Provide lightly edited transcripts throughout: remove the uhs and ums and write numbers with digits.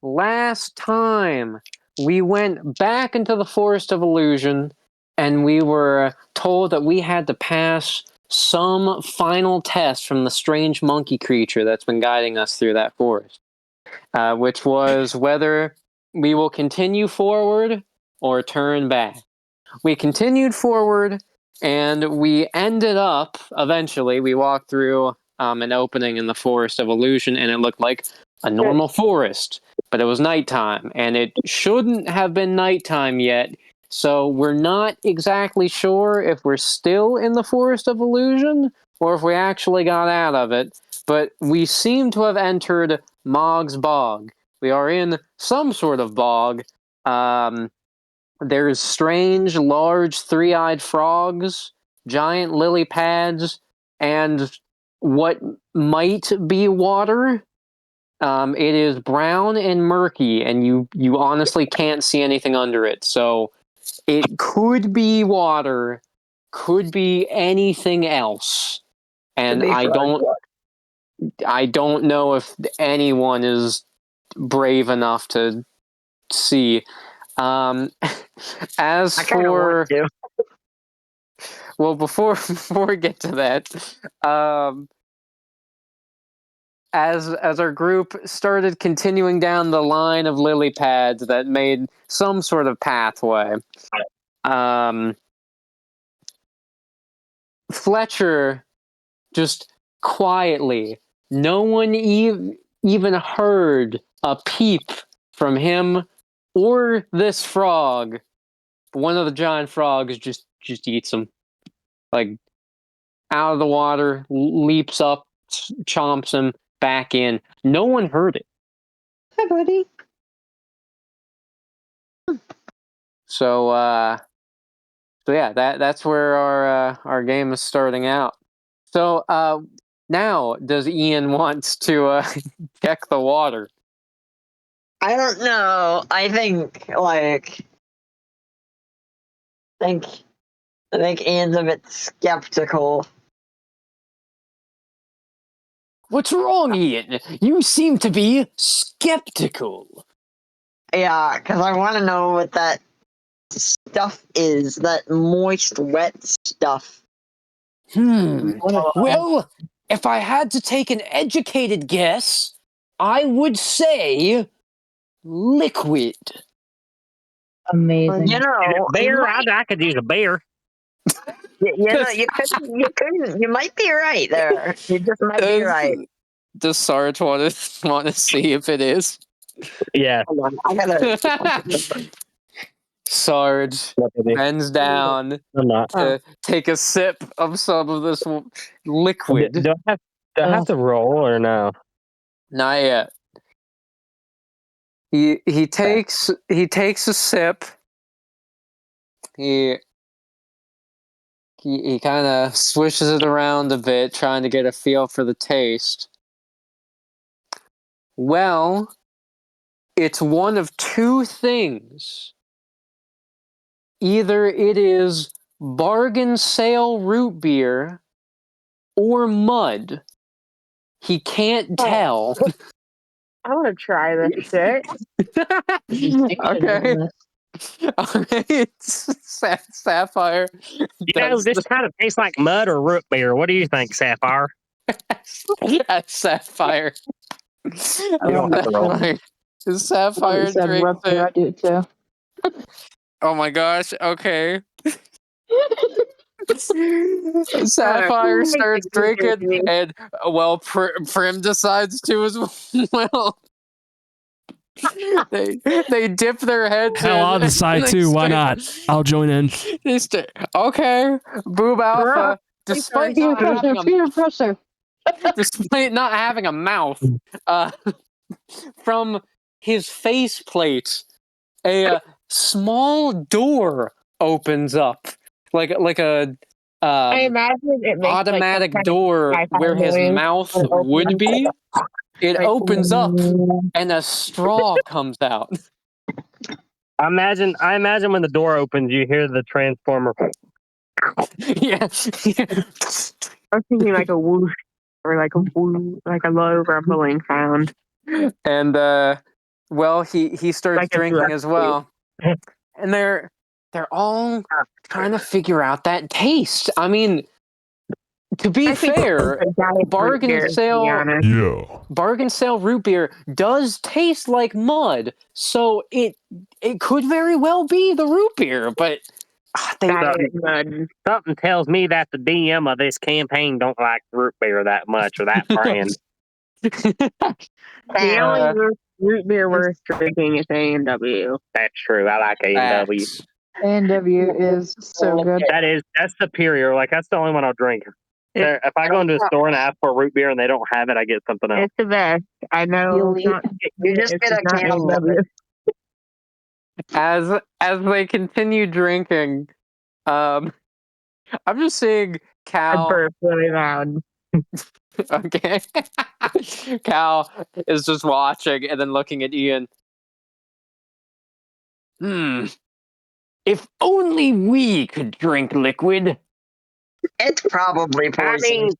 last time we went back into the Forest of Illusion, and we were told that we had to pass some final test from the strange monkey creature that's been guiding us through that forest, which was whether we will continue forward or turn back. We continued forward, and we ended up, eventually, we walked through an opening in the Forest of Illusion, and it looked like a normal forest, but it was nighttime, and it shouldn't have been nighttime yet, so we're not exactly sure if we're still in the Forest of Illusion, or if we actually got out of it, but we seem to have entered Mog's Bog. We are in some sort of bog. There's strange, large, three-eyed frogs, giant lily pads, and what might be water. It is brown and murky, and you honestly can't see anything under it. So it could be water, could be anything else, and I don't know if anyone is brave enough to see. As for well, before we get to that, as our group started continuing down the line of lily pads that made some sort of pathway, Fletcher just quietly, no one even heard a peep from him or this frog. One of the giant frogs just eats him, like out of the water, leaps up, chomps him back in. No one heard it. Hi, buddy. So yeah, that's where our game is starting out. So now, does Ian want to check the water? I don't know. I think Ian's a bit skeptical. What's wrong, Ian? You seem to be skeptical. Yeah, because I want to know what that stuff is. That moist, wet stuff. Well, if I had to take an educated guess, I would say liquid. Amazing. You know, beer. I could use a beer. You might be right there. You just might be right. Does Sarge want to see if it is? Yeah. Hold on, I gotta. Sarge bends down to take a sip of some of this liquid. Do I have to roll or no? Not yet. He takes a sip. He kind of swishes it around a bit, trying to get a feel for the taste. Well, it's one of two things. Either it is bargain sale root beer or mud. He can't tell. I want to try this shit. Okay. Alright, Sapphire. This kind of tastes like mud or root beer. What do you think, Sapphire? Sapphire. I don't have to roll. Sapphire drinks it. I do too. Oh my gosh, okay. Sapphire starts drinking, and Prim decides to as well. They dip their heads in. Hell, I'll decide too. Why not? I'll join in. Okay, Boob Alpha, despite not having a mouth, from his faceplate, a small door opens up, like a I imagine it makes automatic door where his mouth would be. It opens up, and a straw comes out. I imagine when the door opens, you hear the transformer. Yeah. I'm thinking like a whoosh, or like a whoo, like a low rumbling sound. And Well, he starts Like a drinking as well, and they're all trying to figure out that taste. I mean, to be I think fair, it's a diet root beer, to be honest. Yeah. bargain sale root beer does taste like mud, so it could very well be the root beer, but they Diet mud. Something tells me that the DM of this campaign don't like root beer that much or that brand. The only root beer worth drinking is A&W. That's true. I like A&W. facts. A&W is so good. That's superior. Like that's the only one I'll drink. If I go into a store and ask for root beer and they don't have it, I get something else. It's the best. I know. You just get a can of A&W. As they continue drinking, I'm just seeing I Cal. burp really loud. Okay, Cal is just watching and then looking at Ian. If only we could drink liquid. It's probably poison.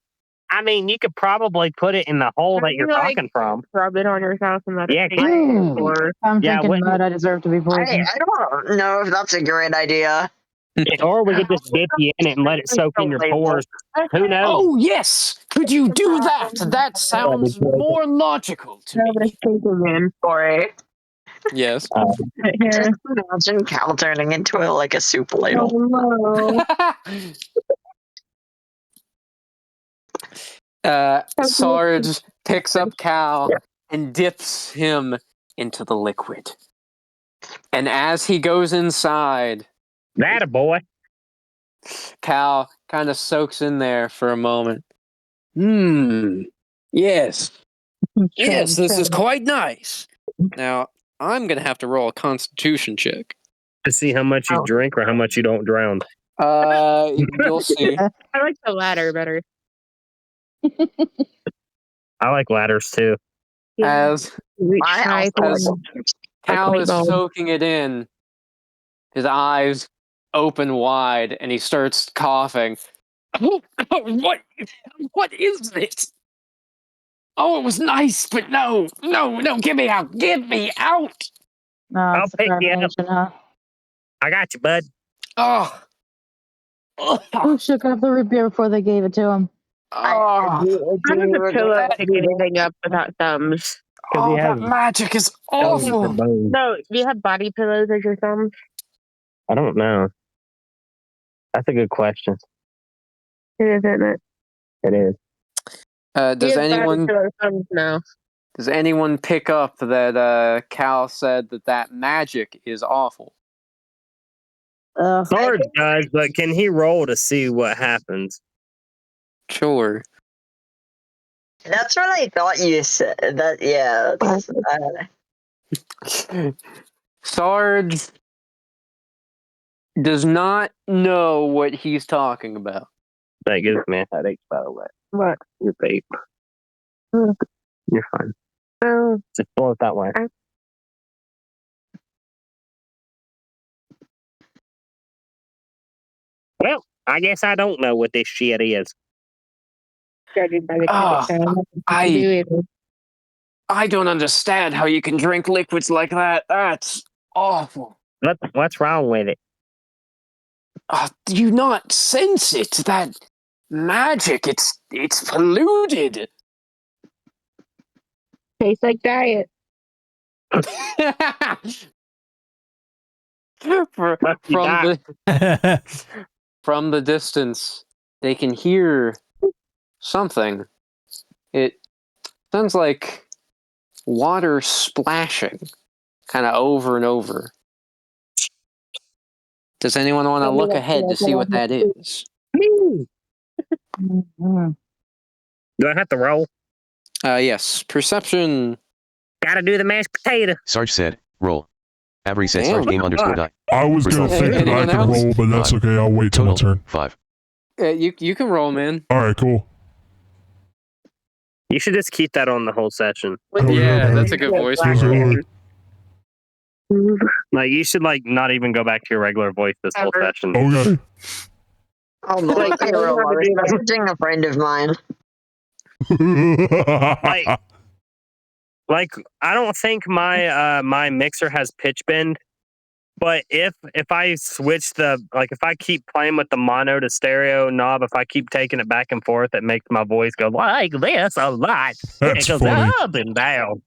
I mean, you could probably put it in the hole that you're talking from. Rub it on yourself and let it If or I'm Yeah, drinking wouldn't- mud, I deserve to be poisoned. I don't know if that's a great idea. Or we could just dip you in it and let it soak in your pores. Who knows? Oh yes, could you do that? That sounds more logical to me. in. Corey, Yes. Here. just imagine Cal turning into a soup ladle. Hello. Sarge picks up Cal and dips him into the liquid. And as he goes inside, That a boy. Cal kind of soaks in there for a moment. Yes. Yes, this is quite nice. Now, I'm going to have to roll a constitution check. To see how much you drink or how much you don't drown. You'll see. I like the latter better. I like ladders too. As I also Cal light is bulb. soaking it in, his eyes open wide, and he starts coughing. What is this? Oh, it was nice, but no, get me out, get me out! No, I'll it's the pick you up. carbonation, huh? I got you, bud. Oh, Who shook up the root beer before they gave it to him? How does a pillow pick anything up without thumbs? Oh, that magic is awful. No, do you have body pillows as your thumbs? I don't know. That's a good question. It is, isn't it? It is. Does anyone thumbs now? does anyone pick up that Cal said that magic is awful? Sarge does, but can he roll to see what happens? Sure. That's what I thought you said. Sarge does not know what he's talking about. That gives me a headache, by the way. What? Your vape. You're fine. Oh, Just pull it that way. Well, I guess I don't know what this shit is. judging by the Ah, I I don't understand how you can drink liquids like that. That's awful. What's wrong with it? Do you not sense it? That magic, it's polluted. tastes like diet. From the distance, they can hear something. It sounds like water splashing, kind of over and over. Does anyone want to look ahead to see what that is? Mhm. Do I have to roll? Yes. Perception. Gotta do the mashed potato. Sarge said, roll. Avery said Damn. Sarge game underscore die. I was going to think that I Anyone could else? roll, but that's okay. I'll wait till my Total, turn. 5. You can roll, man. All right, cool. You should just keep that on the whole session. Oh, yeah, man. that's a good voice. Yes, sir. Like you should not even go back to your regular voice this whole session. Okay. Oh no, Like, I don't know how to do that. messaging a friend of mine. Like Like, I don't think my my mixer has pitch bend, but if I switch if I keep playing with the mono to stereo knob, if I keep taking it back and forth, it makes my voice go like this a lot. That's It goes funny. up and down.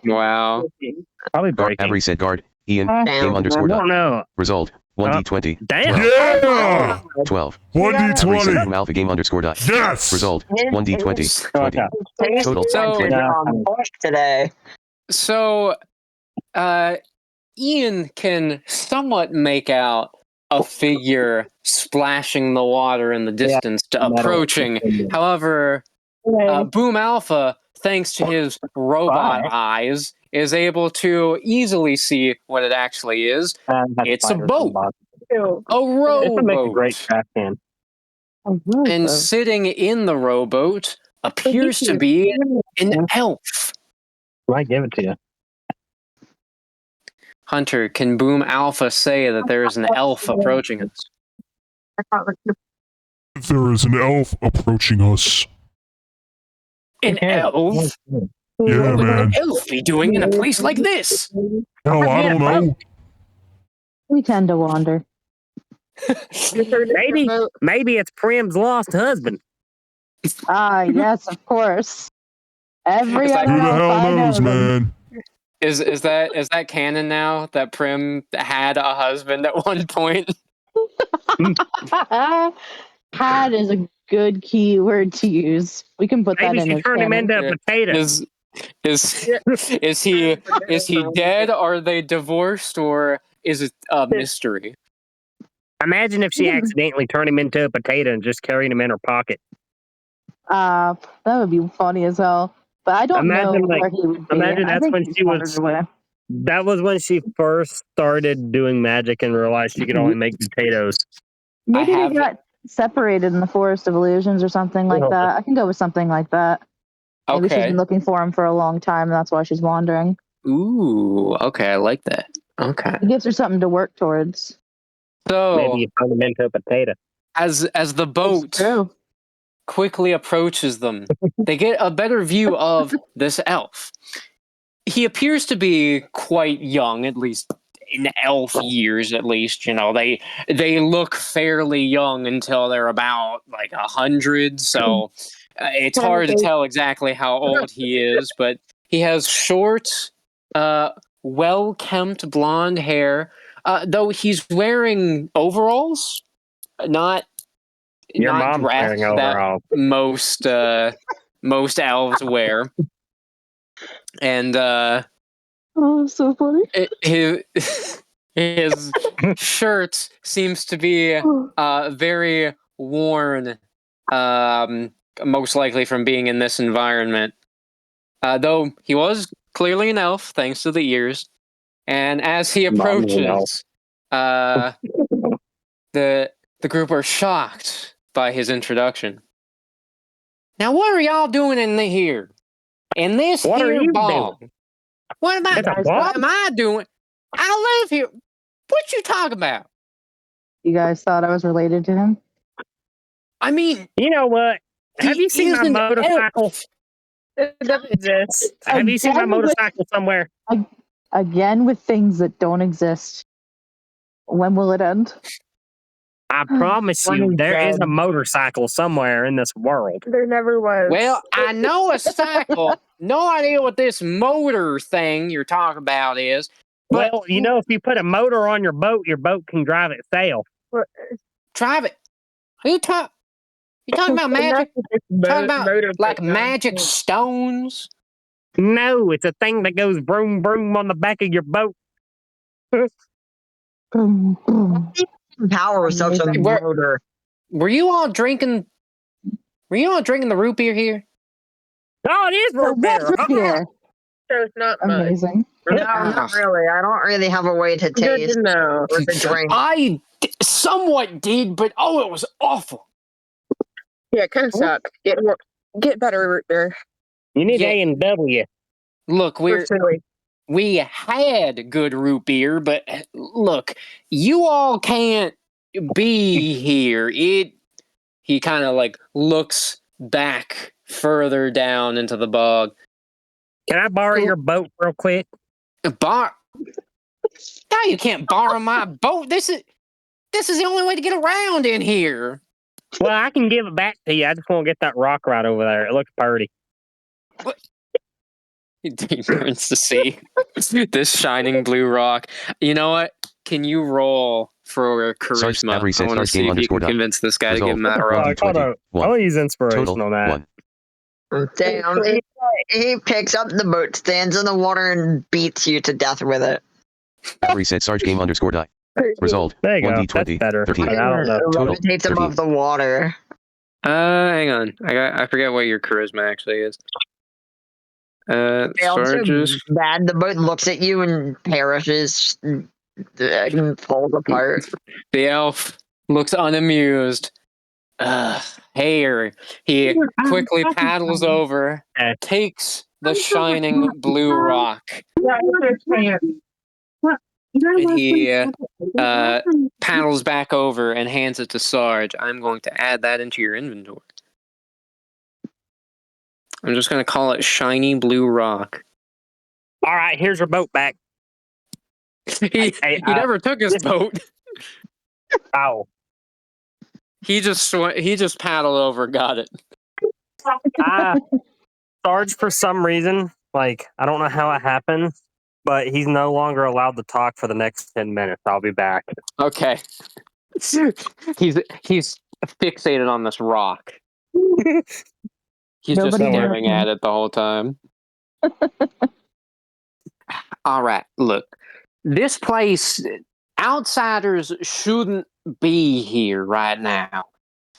Wow. Probably Guard, breaking. Avery said guard. Ian. Damn. Game I underscore don't dot. know. Result. 1d20. Damn. Yeah! 12. 1d20. Boom alpha game underscore dot. Yes! Result. 1d20. 20. Total. So- on push today. So, Ian can somewhat make out a figure splashing the water in the distance, approaching. However, Boom Alpha, thanks to his robot eyes, is able to easily see what it actually is. It's a boat. A This would make a great rowboat. trash can. And sitting in the rowboat appears to be an elf. Might give it to you. Hunter, can Boom Alpha say that there is an elf approaching us? There is an elf approaching us. An elf? Yeah, What would man. an elf be doing in a place like this? Hell, I don't know. We tend to wander. Maybe it's Prim's lost husband. Ah, yes, of course. Every Is that- other Who the elf hell I knows, know. man? Is that canon now? That Prim had a husband at one point? Had is a good key word to use. We can put Maybe that in she as turned him canon. into a potato. Is he dead? Are they divorced, or is it a mystery? Imagine if she accidentally turned him into a potato and just carried him in her pocket. That would be funny as hell. But I don't Imagine, know like- where he would be. imagine I that's think when he's she wandered was- away. That was when she first started doing magic and realized she could only make potatoes. Maybe have- they got separated in the Forest of Illusions or something like that. I can go with something like that. Maybe she's Okay. been looking for him for a long time, and that's why she's wandering. Ooh. Okay, I like that. Okay. It gives her something to work towards. So Maybe you turned him into a potato. as the boat It's true. quickly approaches them, they get a better view of this elf. He appears to be quite young, at least in elf years. At least, you know, they look fairly young until they're about like 100. So it's hard to tell exactly how old he is, but he has short, well-kempt blonde hair. Though he's wearing overalls, not Your not mom's dress wearing that overalls. most elves wear. And Oh, so funny. his shirt seems to be very worn, most likely from being in this environment. Though he was clearly an elf, thanks to the ears. And as he approaches, the group are shocked by his introduction. Now, what are y'all doing in here? In this What are here you bog? What am I? It's a What bog? am I doing? I live here. What you talking about? You guys thought I was related to him? I mean, You know what? Have he you seen is my an motorcycle? elf. It doesn't exist. Have you seen my Again with- motorcycle somewhere? Again with things that don't exist. When will it end? I promise you, there is a motorcycle somewhere in this world. There never was. Well, I know a cycle. No idea what this motor thing you're talking about is. But Well, you know, if you put a motor on your boat can drive itself. drive it. You talking about magic? Talking about like magic stones? No, it's a thing that goes broom broom on the back of your boat. Boom, boom. Power such a Amazing. motor. Were you all drinking? Were you all drinking the root beer here? Oh, it is So root beer. what's here? There's not much. Amazing. No, not really. I don't really have a way to Good taste to know. or to drink. I somewhat did, but oh, it was awful. Yeah, it kind of sucked. Get better root beer. You need Yeah. A&W. Look, we had good root beer, but look, you all can't be here. He kind of like looks back further down into the bog. Can I borrow your boat real quick? No, you can't borrow my boat. This is the only way to get around in here. Well, I can give it back to you. I just want to get that rock right over there. It looks pretty. He turns to see this shining blue rock. You know what? Can you roll for Sarge charisma? Avery I said want to Sarge see game if you can underscore dot. convince this guy to give Result. him that rock. 1d20. Hold on. One. I'll use inspiration Total. on that. 1. Damn, he picks up the boat, stands in the water, and beats you to death with it. Avery said Sarge game underscore dot. Result. There you go. 1d20. That's better. 13. But I don't know. Total. Levitates 13. above the water. Hang on. I forget what your charisma actually is. Sarge's. Bad. The boat looks at you and perishes, and falls apart. The elf looks unamused. Here, he quickly paddles over, takes the shining blue rock, and he paddles back over and hands it to Sarge. I'm going to add that into your inventory. I'm just going to call it shiny blue rock. All right, here's your boat back. He never took his boat. Ow. He just paddled over, got it. Sarge, for some reason, I don't know how it happened, but he's no longer allowed to talk for the next 10 minutes. I'll be back. Okay. He's fixated on this rock. He's just staring at it the whole time. All right, look. This place, outsiders shouldn't be here right now.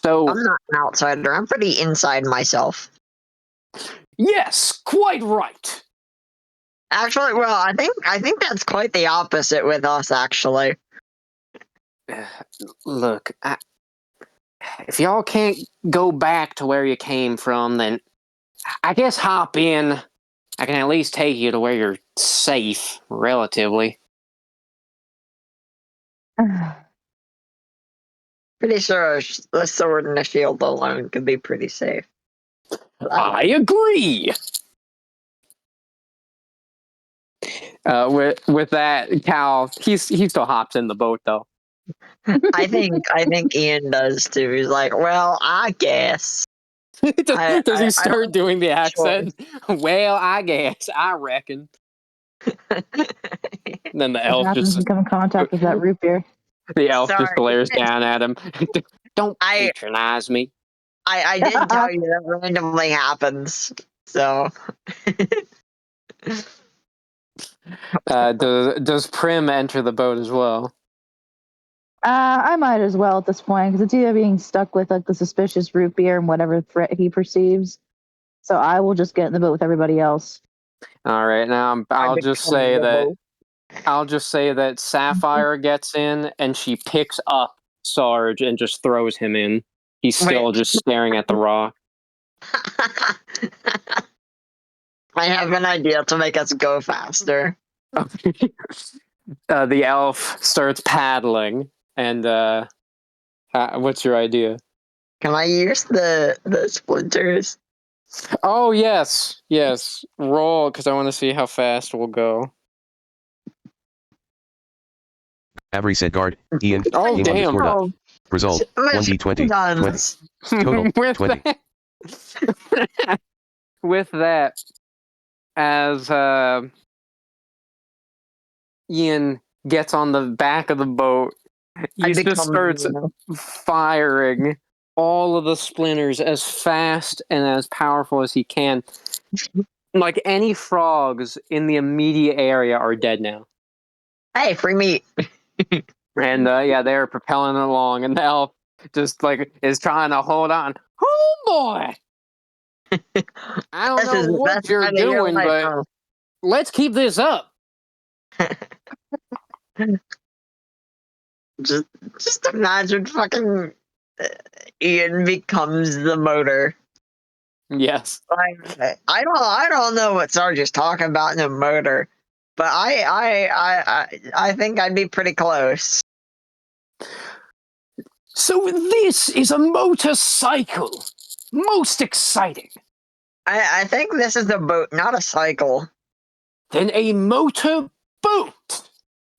So I'm not an outsider. I'm pretty inside myself. yes, quite right. Actually, well, I think that's quite the opposite with us. Actually, Look, if y'all can't go back to where you came from, then I guess hop in. I can at least take you to where you're safe, relatively. pretty sure the sword and the shield alone could be pretty safe. I agree. With that, Cal, he still hops in the boat though. I think Ian does too. He's like, well, I guess. Does he start doing the accent? Sure. Well, I guess. I reckon. Then the elf happens when you come in contact with that root beer. The elf just Sorry. glares down at him. Don't I- patronize me. I didn't tell you that randomly happens. So Does Prim enter the boat as well? I might as well at this point because it's either being stuck with the suspicious root beer and whatever threat he perceives. So I will just get in the boat with everybody else. All right, now I'll just say that Sapphire gets in and she picks up Sarge and just throws him in. He's still just staring at the rock. I have an idea to make us go faster. The elf starts paddling, and what's your idea? Can I use the splinters? Oh yes. Roll, because I want to see how fast we'll go. Avery said guard. Ian. Oh, game damn. underscore dot. Result. 1d20. 20. Total. With 20. that, with that, as Ian gets on the back of the boat, he just starts firing all of the splinters as fast and as powerful as he can. Like any frogs in the immediate area are dead now. Hey, free meat. And they're propelling along, and the elf just is trying to hold on. Oh boy! I don't know what you're doing, but let's keep this up. Just imagine fucking Ian becomes the motor. Yes. I don't know what Sarge is talking about in a motor, but I think I'd be pretty close. So this is a motorcycle. Most exciting. I think this is a boat, not a cycle. Then a motor boat.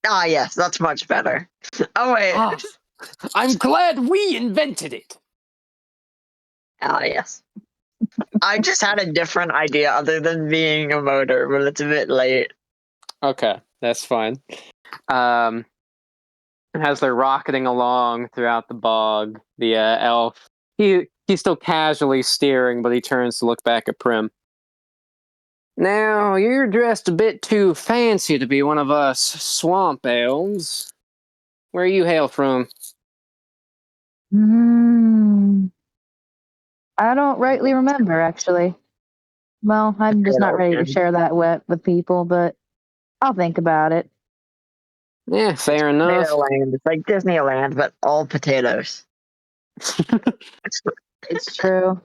Ah, yes, that's much better. Oh, wait. Ah, I'm glad we invented it. Ah, yes. I just had a different idea other than being a motor, but it's a bit late. Okay, that's fine. As they're rocketing along throughout the bog, the elf, he's still casually steering, but he turns to look back at Prim. Now, you're dressed a bit too fancy to be one of us swamp elves. Where you hail from? I don't rightly remember, actually. Well, I'm just not ready to share that with people, but I'll think about it. Yeah, fair enough. Land. It's like Disneyland, but all potatoes. It's true.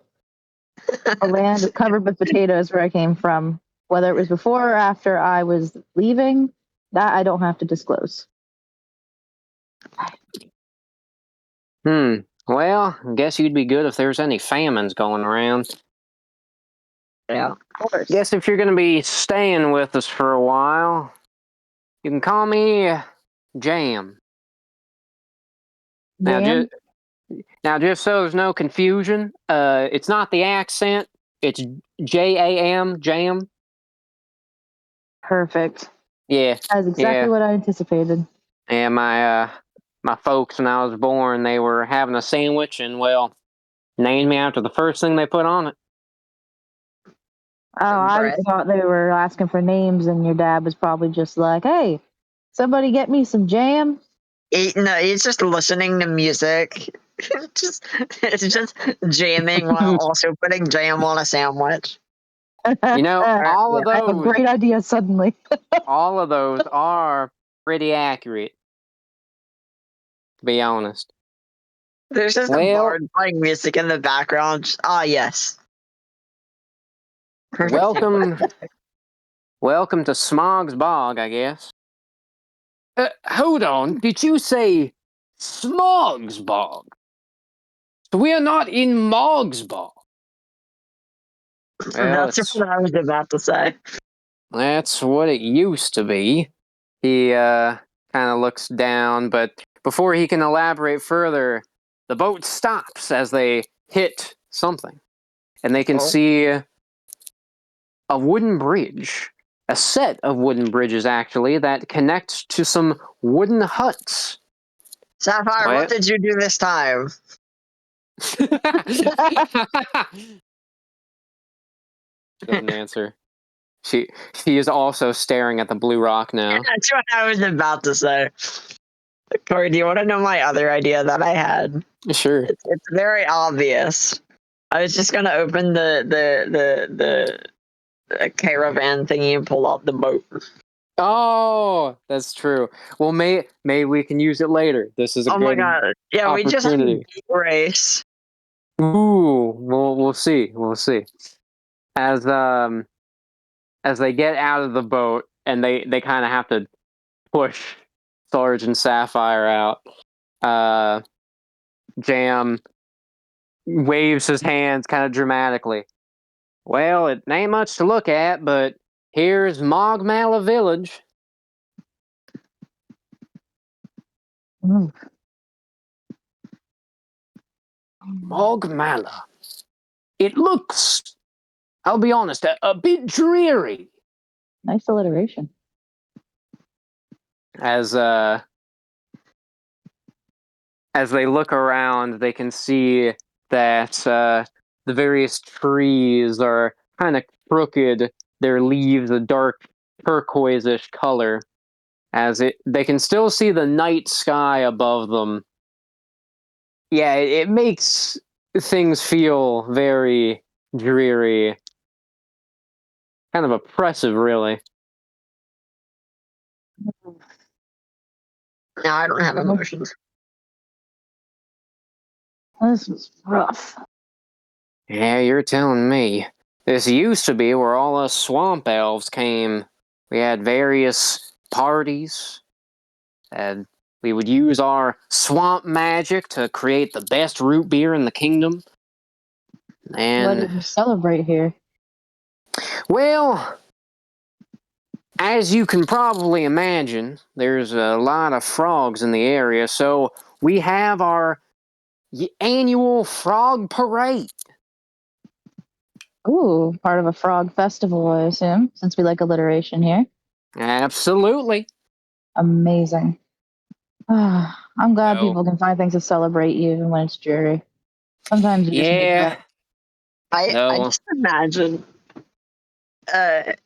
The land is covered with potatoes where I came from. Whether it was before or after I was leaving, that I don't have to disclose. Well, I guess you'd be good if there's any famines going around. Yeah. Of course. Guess if you're gonna be staying with us for a while, you can call me Jam. Jam? Now, just so there's no confusion, it's not the accent. It's Jam, Jam. Perfect. Yeah, That's exactly what I anticipated. and my folks when I was born, they were having a sandwich, and well, named me after the first thing they put on it. Oh, I Bread. thought they were asking for names, and your dad was probably just like, "Hey, somebody get me some jam." No, he's just listening to music. It's just jamming while also putting jam on a sandwich. You know, all of I have a those, great idea suddenly. all of those are pretty accurate, to be honest. There's just a Well, bard playing music in the background. Ah, yes. Perfect. welcome to Smog's Bog, I guess. Hold on, did you say Smog's Bog? We're not in Mog's Bog. Well, That's what I was about to say. that's what it used to be. He kind of looks down, but before he can elaborate further, the boat stops as they hit something. And they can see a wooden bridge. A set of wooden bridges, actually, that connect to some wooden huts. Sapphire, what did you do this time? She doesn't answer. She is also staring at the blue rock now. That's what I was about to say. Corey, do you want to know my other idea that I had? Sure. It's very obvious. I was just gonna open the caravan thingy and pull out the boat. Oh, that's true. Well, may we can use it later. This is a Oh my good god! Yeah, we just had a opportunity. boat race. Ooh, we'll see. We'll see. As they get out of the boat and they kind of have to push Sergeant Sapphire out. Jam waves his hands kind of dramatically. Well, it ain't much to look at, but here's Mogmala Village. Mm. Mogmala. It looks, I'll be honest, a bit dreary. Nice alliteration. As they look around, they can see that the various trees are kind of crooked. Their leaves a dark turquoise-ish color. They can still see the night sky above them. Yeah, it makes things feel very dreary, kind of oppressive, really. No, I don't have emotions. This was rough. Yeah, you're telling me. This used to be where all us swamp elves came. We had various parties, and we would use our swamp magic to create the best root beer in the kingdom. What And did you celebrate here? Well, as you can probably imagine, there's a lot of frogs in the area, so we have our annual frog parade. Ooh, part of a frog festival, I assume, since we like alliteration here. Absolutely. Amazing. I'm glad So, people can find things to celebrate even when it's dreary. Sometimes you just need yeah. that. I No. just imagine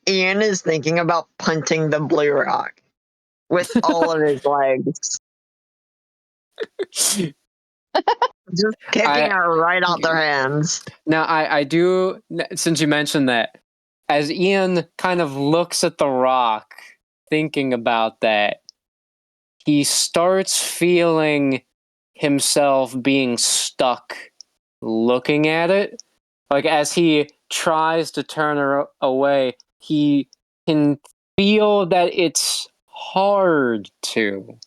Ian is thinking about punting the blue rock with all of his legs. Just kicking it I right out their hands. Now I do, since you mentioned that, as Ian kind of looks at the rock, thinking about that, he starts feeling himself being stuck looking at it. Like as he tries to turn her away, he can feel that it's hard to.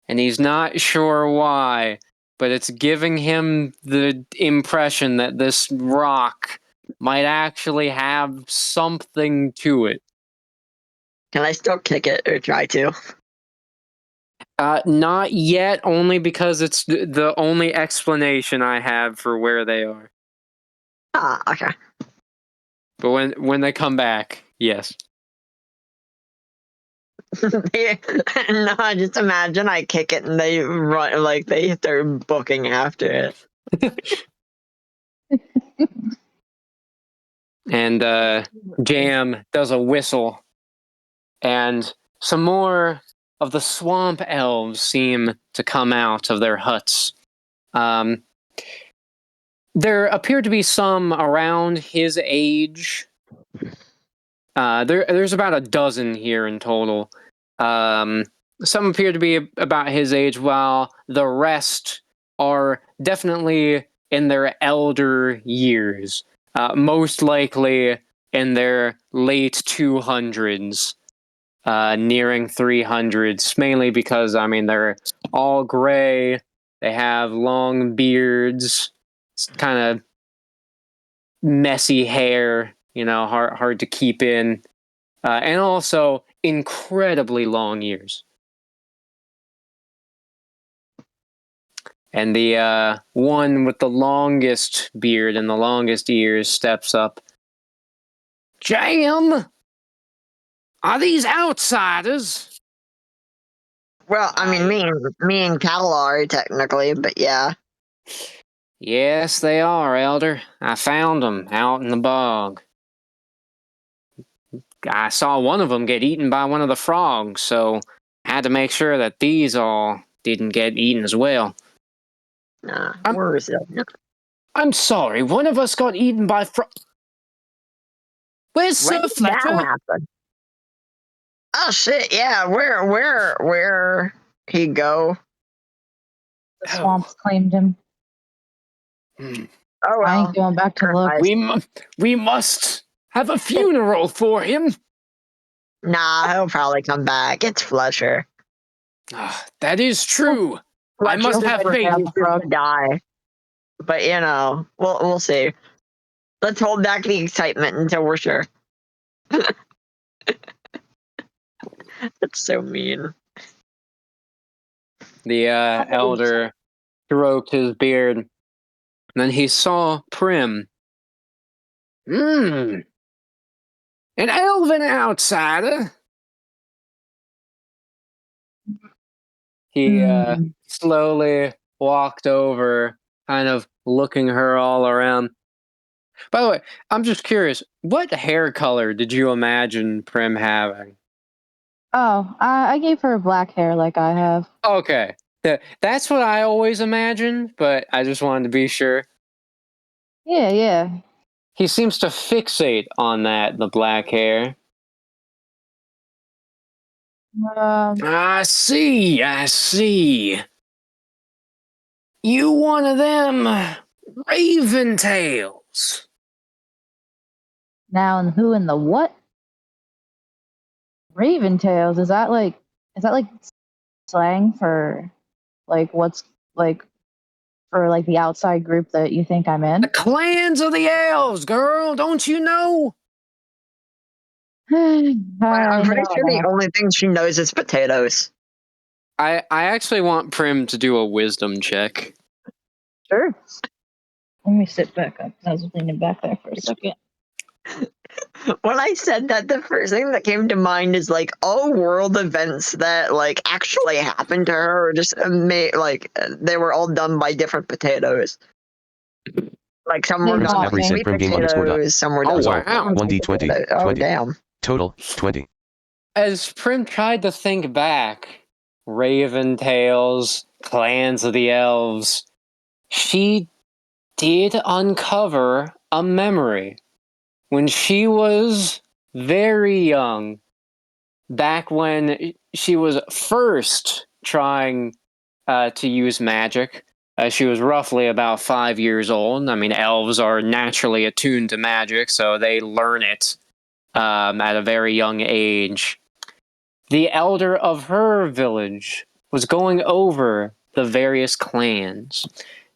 And he's not sure why, but it's giving him the impression that this rock might actually have something to it. Can I still kick it or try to? Not yet, only because it's the only explanation I have for where they are. Ah, okay. But when they come back, yes. No, I just imagine I kick it and they run like they start booking after it. And Jam does a whistle, and some more of the swamp elves seem to come out of their huts. There appear to be some around his age. There's about a dozen here in total. Some appear to be about his age, while the rest are definitely in their elder years. Most likely in their late 200s, nearing 300s, mainly because, I mean, they're all gray, they have long beards, it's kind of messy hair, hard to keep in, and also incredibly long ears. And the one with the longest beard and the longest ears steps up. Jam! Are these outsiders? Well, I mean, me and Cal are technically, but yeah. Yes, they are, Elder. I found them out in the bog. I saw one of them get eaten by one of the frogs, so I had to make sure that these all didn't get eaten as well. Nah, I'm- we're resilient. I'm sorry, one of us got eaten by Where's When Sir did Fletcher? that happen? Oh shit! Yeah, where he go? The swamps claimed him. Hmm. Oh I well. ain't going back to look. We must have a funeral for him. Nah, he'll probably come back. It's Fletcher. That is true. I Fletcher must have faith. refuses to die. But we'll see. Let's hold back the excitement until we're sure. That's so mean. The elder stroked his beard, and then he saw Prim. An elven outsider. He slowly walked over, kind of looking her all around. By the way, I'm just curious, what hair color did you imagine Prim having? Oh, I gave her black hair like I have. Okay. That's what I always imagined, but I just wanted to be sure. Yeah. He seems to fixate on that, the black hair. I see. You one of them raven tails. Now and who in the what? Raven tails? Is that like slang for like what's like for like the outside group that you think I'm The in? clans of the elves, girl, don't you know? I'm pretty know sure the that. only thing she knows is potatoes. I actually want Prim to do a wisdom check. Sure. Let me sit back up. I was leaning back there for a second. When I said that, the first thing that came to mind is like all world events that like actually happened to her, or just they were all done by different potatoes. Like some were Then Press done by every walking. set sweet Prim game underscore dot. potatoes, some were Oh, done by wow. common 1d20, potatoes. Oh 20. damn! Total, 20. As Prim tried to think back, Raven Tales, Clans of the Elves, she did uncover a memory when she was very young, back when she was first trying to use magic. She was roughly about 5 years old. I mean, elves are naturally attuned to magic, so they learn it at a very young age. The elder of her village was going over the various clans.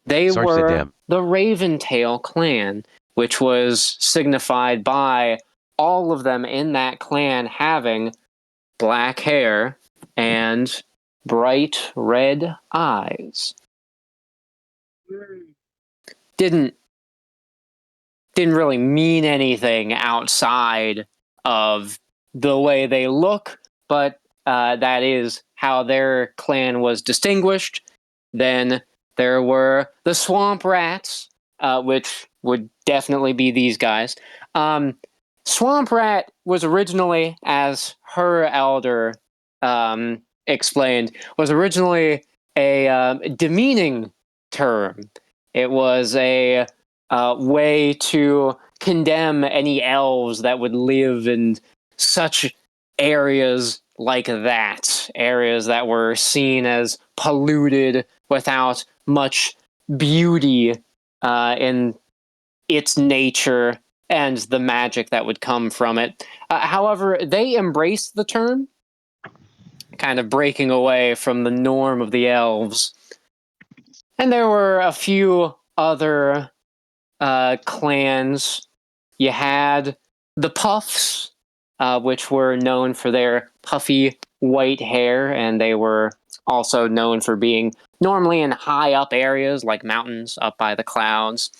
They Sarge said were damn. the Raventail clan, which was signified by all of them in that clan having black hair and bright red eyes. Didn't really mean anything outside of the way they look, but that is how their clan was distinguished. Then there were the swamp rats, which would definitely be these guys. Swamp rat was originally, as her elder explained, was originally a demeaning term. It was a way to condemn any elves that would live in such areas like that, areas that were seen as polluted without much beauty in its nature and the magic that would come from it. However, they embraced the term, kind of breaking away from the norm of the elves. And there were a few other clans. You had the Puffs, which were known for their puffy white hair, and they were also known for being normally in high up areas like mountains up by the clouds.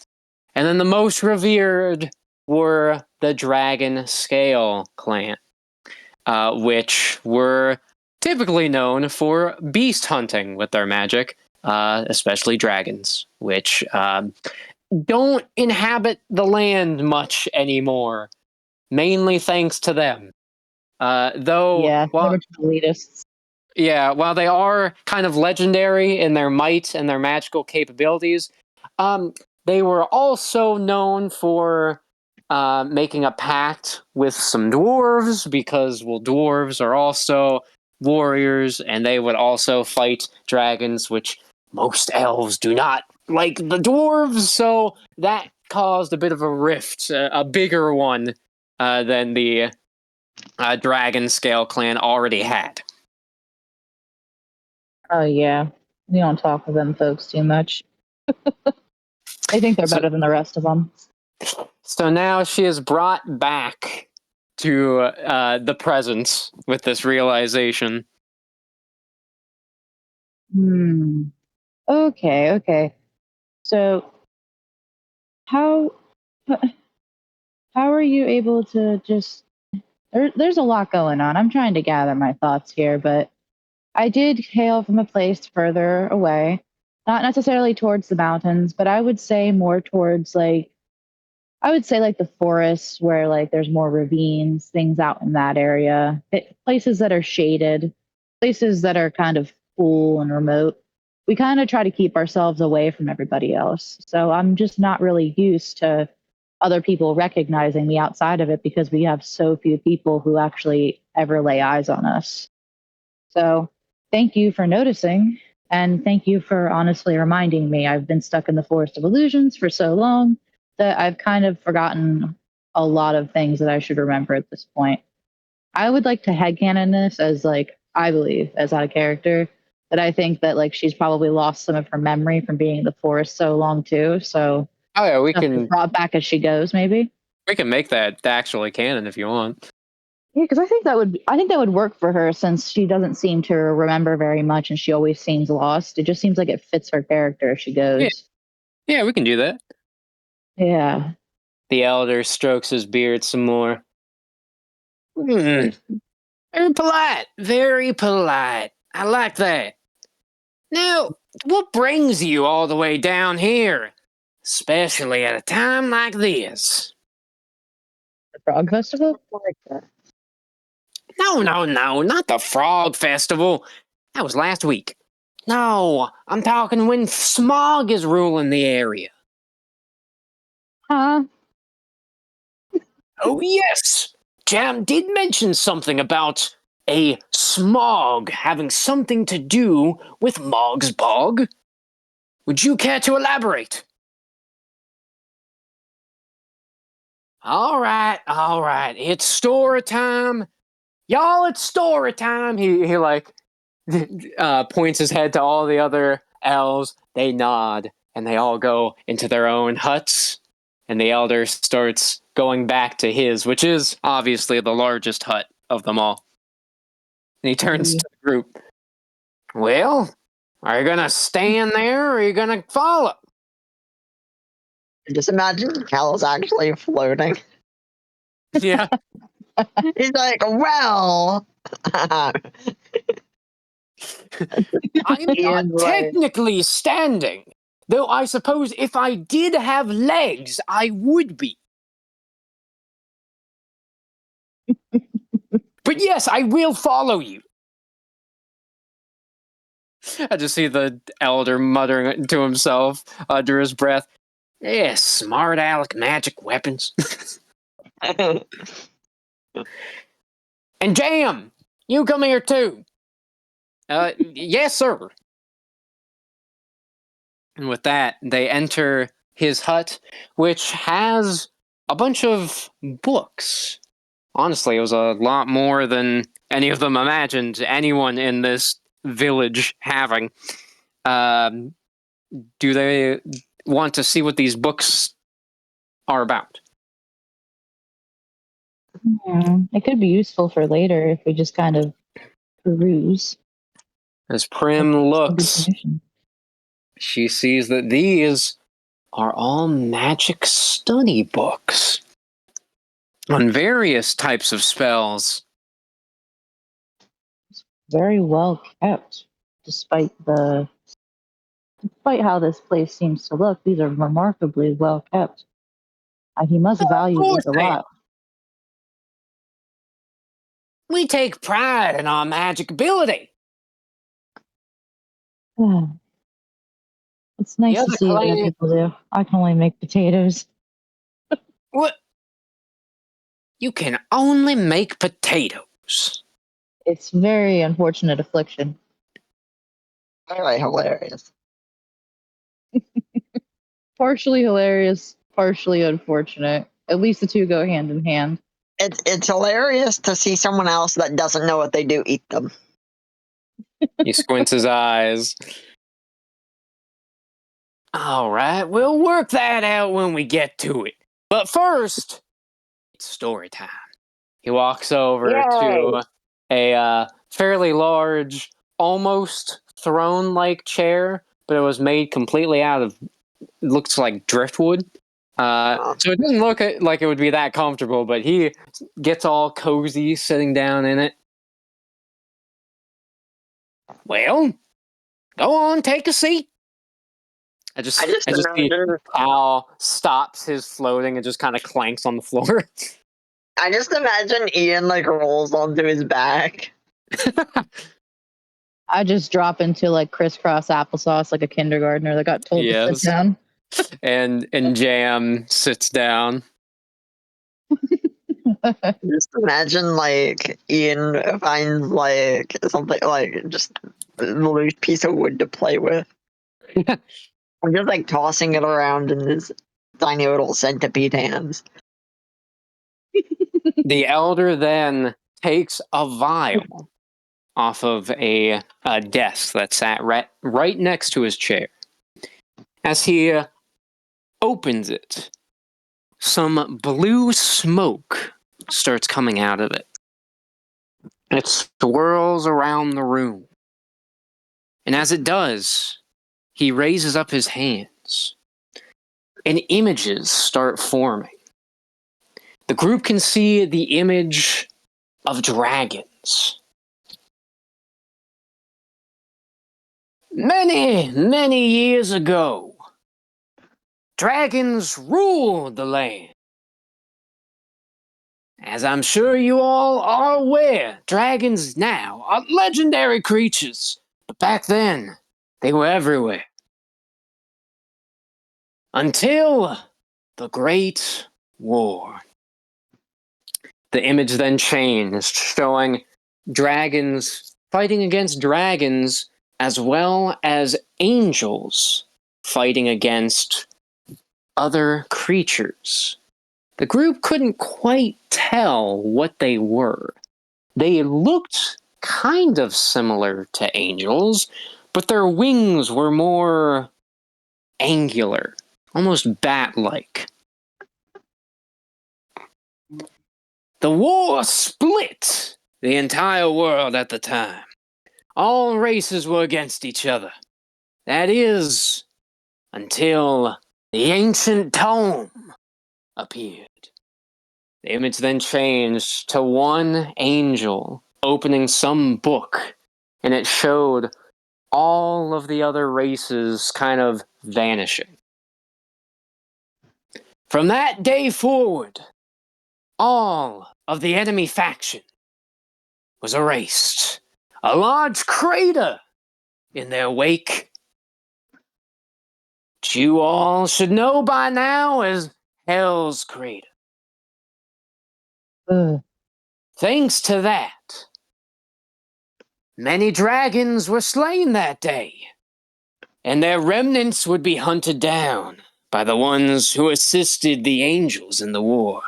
And then the most revered were the Dragon Scale clan, which were typically known for beast hunting with their magic, especially dragons, which don't inhabit the land much anymore, mainly thanks to them. Though, Yeah, they were elitists. while they are kind of legendary in their might and their magical capabilities, they were also known for making a pact with some dwarves because, well, dwarves are also warriors and they would also fight dragons, which most elves do not like the dwarves, so that caused a bit of a rift, a bigger one than the Dragon Scale clan already had. Oh yeah, we don't talk with them folks too much. They think they're better than the rest of them. So now she is brought back to the present with this realization. Okay. So how are you able to just there's a lot going on. I'm trying to gather my thoughts here, but I did hail from a place further away, not necessarily towards the mountains, but I would say more towards like the forests where like there's more ravines, things out in that area, places that are shaded, places that are kind of cool and remote. We kind of try to keep ourselves away from everybody else. So I'm just not really used to other people recognizing me outside of it because we have so few people who actually ever lay eyes on us. So thank you for noticing. And thank you for honestly reminding me. I've been stuck in the forest of illusions for so long that I've kind of forgotten a lot of things that I should remember at this point. I would like to headcanon this as like, I believe, as out of character, that I think that like she's probably lost some of her memory from being in the forest so long too. So Oh yeah, we stuff is can brought back as she goes, maybe. make that actually canon if you want. Yeah, because I think that would work for her since she doesn't seem to remember very much and she always seems lost. It just seems like it fits her character if she goes. Yeah, we can do that. Yeah. The elder strokes his beard some more. Very polite. Very polite. I like that. Now, what brings you all the way down here? Especially at a time like this. The Frog Festival? No, not the Frog Festival. That was last week. No, I'm talking when smog is ruling the area. Huh? Oh, yes! Jam did mention something about a smog having something to do with Mog's Bog. Would you care to elaborate? All right. It's story time. Y'all, it's story time. He like points his head to all the other elves. They nod, and they all go into their own huts. And the elder starts going back to his, which is obviously the largest hut of them all. And he turns to the group. Well, are you gonna stand there or are you gonna follow? Just imagine Cal's actually floating. Yeah. He's like, well. I'm not technically standing. Though I suppose if I did have legs, I would be. But yes, I will follow you. I just see the elder muttering to himself under his breath. Yeah, smart aleck magic weapons. And Jam, you come here too. Yes, sir. And with that, they enter his hut, which has a bunch of books. Honestly, it was a lot more than any of them imagined anyone in this village having. Do they want to see what these books are about? Yeah. It could be useful for later if we just kind of peruse. As Prim Some looks, information. she sees that these are all magic study books on various types of spells. Very well kept, despite how this place seems to look. These are remarkably well kept. He must value course these a they lot. We take pride in our magic ability. It's nice The to other see what other clan- people do. I can only make potatoes. What? You can only make potatoes. It's very unfortunate affliction. Really hilarious. Partially hilarious, partially unfortunate. At least the two go hand in hand. It's hilarious to see someone else that doesn't know what they do eat them. He squints his eyes. All right, we'll work that out when we get to it. But first, it's story time. He walks over to a fairly large, almost throne-like chair, but it was made completely out of, looks like driftwood. So it doesn't look like it would be that comfortable, but he gets all cozy sitting down in it. Well, go on, take a seat. I just see Al stops his floating and just kind of clanks on the floor. I just imagine Ian like rolls onto his back. I just drop into like crisscross applesauce like a kindergartner that got told to sit down. And Jam sits down. Just imagine like Ian finds like something like just a loose piece of wood to play with. I'm just like tossing it around in his tiny little centipede hands. The elder then takes a vial off of a desk that sat right next to his chair. As he opens it, some blue smoke starts coming out of it. It swirls around the room. And as it does, he raises up his hands, and images start forming. The group can see the image of dragons. Many, many years ago, dragons ruled the land. As I'm sure you all are aware, dragons now are legendary creatures, but back then, they were everywhere. Until the Great War. The image then changed, showing dragons fighting against dragons as well as angels fighting against other creatures. The group couldn't quite tell what they were. They looked kind of similar to angels, but their wings were more angular, almost bat-like. The war split the entire world at the time. All races were against each other. That is, until the ancient tome appeared. The image then changed to one angel opening some book, and it showed all of the other races kind of vanishing. From that day forward, all of the enemy faction was erased. A large crater in their wake, which you all should know by now as Hell's Crater. Thanks to that, many dragons were slain that day, and their remnants would be hunted down by the ones who assisted the angels in the war.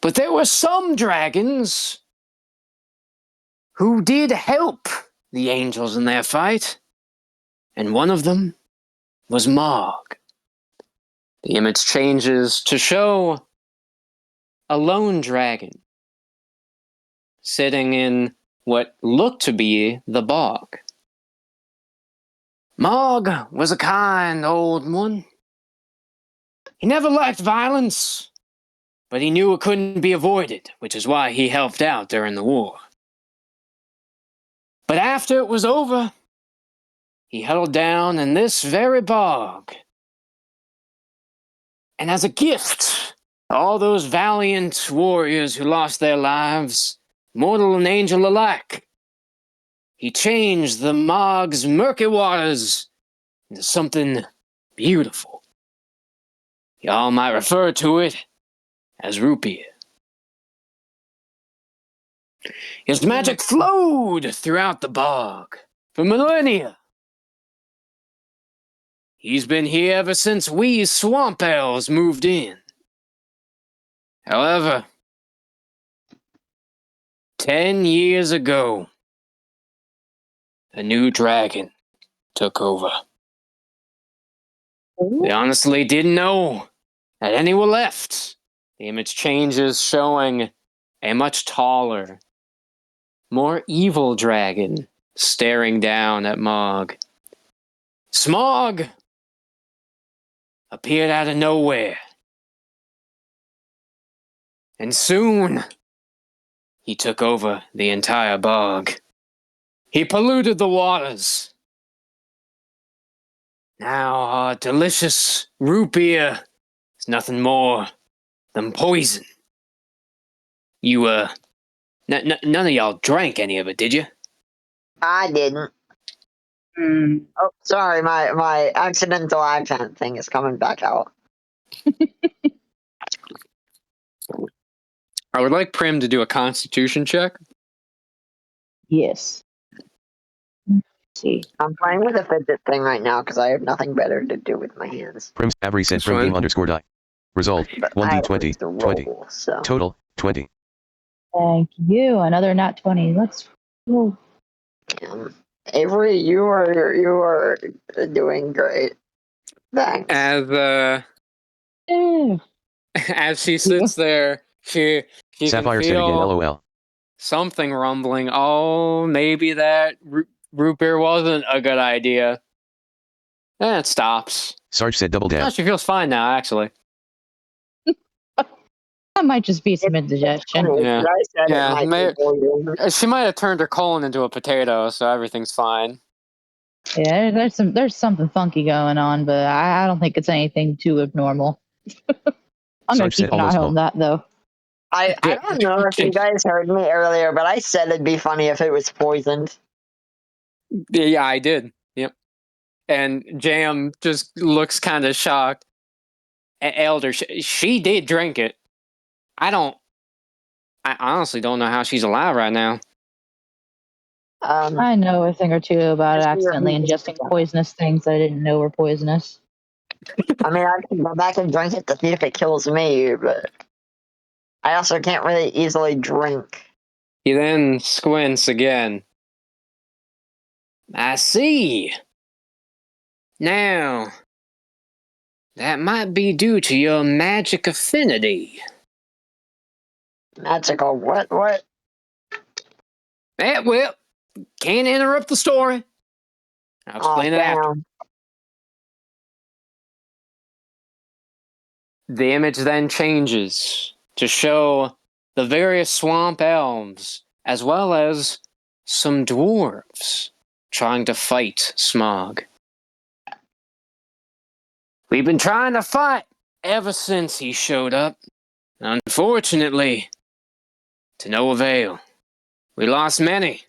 But there were some dragons who did help the angels in their fight, and one of them was Mog. The image changes to show a lone dragon sitting in what looked to be the bog. Mog was a kind old one. He never liked violence, but he knew it couldn't be avoided, which is why he helped out during the war. But after it was over, he huddled down in this very bog. And as a gift, all those valiant warriors who lost their lives, mortal and angel alike, he changed the Mog's murky waters into something beautiful. Y'all might refer to it as Rupiah. His magic flowed throughout the bog for millennia. He's been here ever since we swamp elves moved in. However, 10 years ago, a new dragon took over. We honestly didn't know that any were left. The image changes, showing a much taller, more evil dragon staring down at Mog. Smog appeared out of nowhere. And soon, he took over the entire bog. He polluted the waters. Now our delicious Rupiah is nothing more than poison. You, none of y'all drank any of it, did you? I didn't. Oh, sorry, my accidental accent thing is coming back out. I would like Prim to do a constitution check. Yes. Let's see. I'm playing with a fidget thing right now because I have nothing better to do with my hands. Prim's Avery sent from Fine. game_die. Result But 1d20 I roll, 20. So. Total 20. Thank you. Another nat 20. Let's go. Avery, you are doing great. Thanks. As she sits there, she Sapphire can said again feel LOL. something rumbling. Oh, maybe that root beer wasn't a good idea. Then it stops. Sarge said double Oh, dab. she feels fine now, actually. That might just be some indigestion. Yeah. I said Yeah, it might may- be poison. She might have turned her colon into a potato, so everything's fine. Yeah, there's something funky going on, but I don't think it's anything too abnormal. I'm gonna Sarge keep said an eye almost on full. that though. I don't know if you guys heard me earlier, but I said it'd be funny if it was poisoned. Yeah, I did. Yep. And Jam just looks kind of shocked. Elder, she did drink it. I honestly don't know how she's alive right now. I know a thing or two about Just accidentally your- ingesting poisonous things that I didn't know were poisonous. I mean, I can go back and drink it to see if it kills me, but I also can't really easily drink. He then squints again. I see. Now, that might be due to your magic affinity. Magical what? What? Well, can't interrupt the story. I'll explain it after. Damn. The image then changes to show the various swamp elves, as well as some dwarves, trying to fight Smog. We've been trying to fight ever since he showed up. Unfortunately, to no avail. We lost many.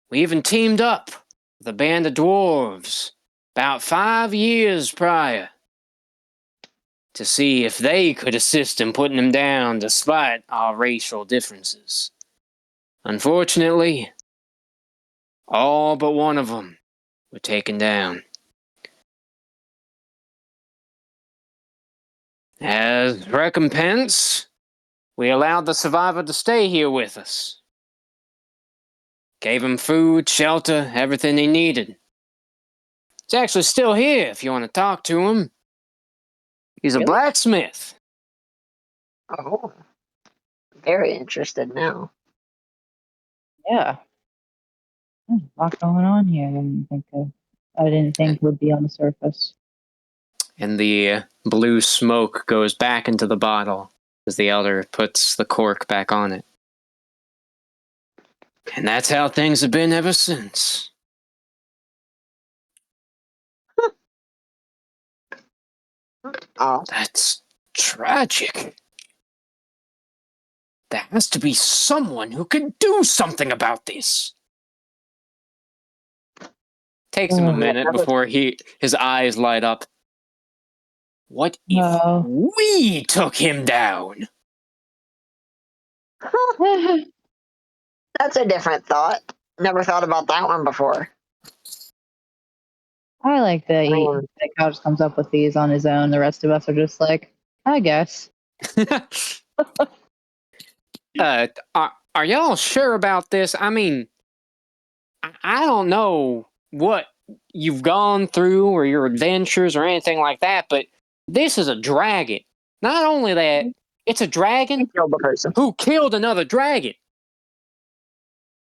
We even teamed up with a band of dwarves about 5 years prior to see if they could assist in putting him down despite our racial differences. Unfortunately, all but one of them were taken down. As recompense, we allowed the survivor to stay here with us. Gave him food, shelter, everything he needed. He's actually still here if you want to talk to him. He's a Really? blacksmith. Oh. Very interested now. Yeah. A lot going on here. I didn't think would be on the surface. And the blue smoke goes back into the bottle as the elder puts the cork back on it. And that's how things have been ever since. Oh. That's tragic. There has to be someone who can do something about this. Takes him a minute before his eyes light up. What if we took him down? That's a different thought. Never thought about that one before. I like that Kyle just comes up with these on his own. The rest of us are just like, I guess. Are y'all sure about this? I mean, I don't know what you've gone through or your adventures or anything like that, but this is a dragon. Not only that, it's a dragon Killed the person. who killed another dragon.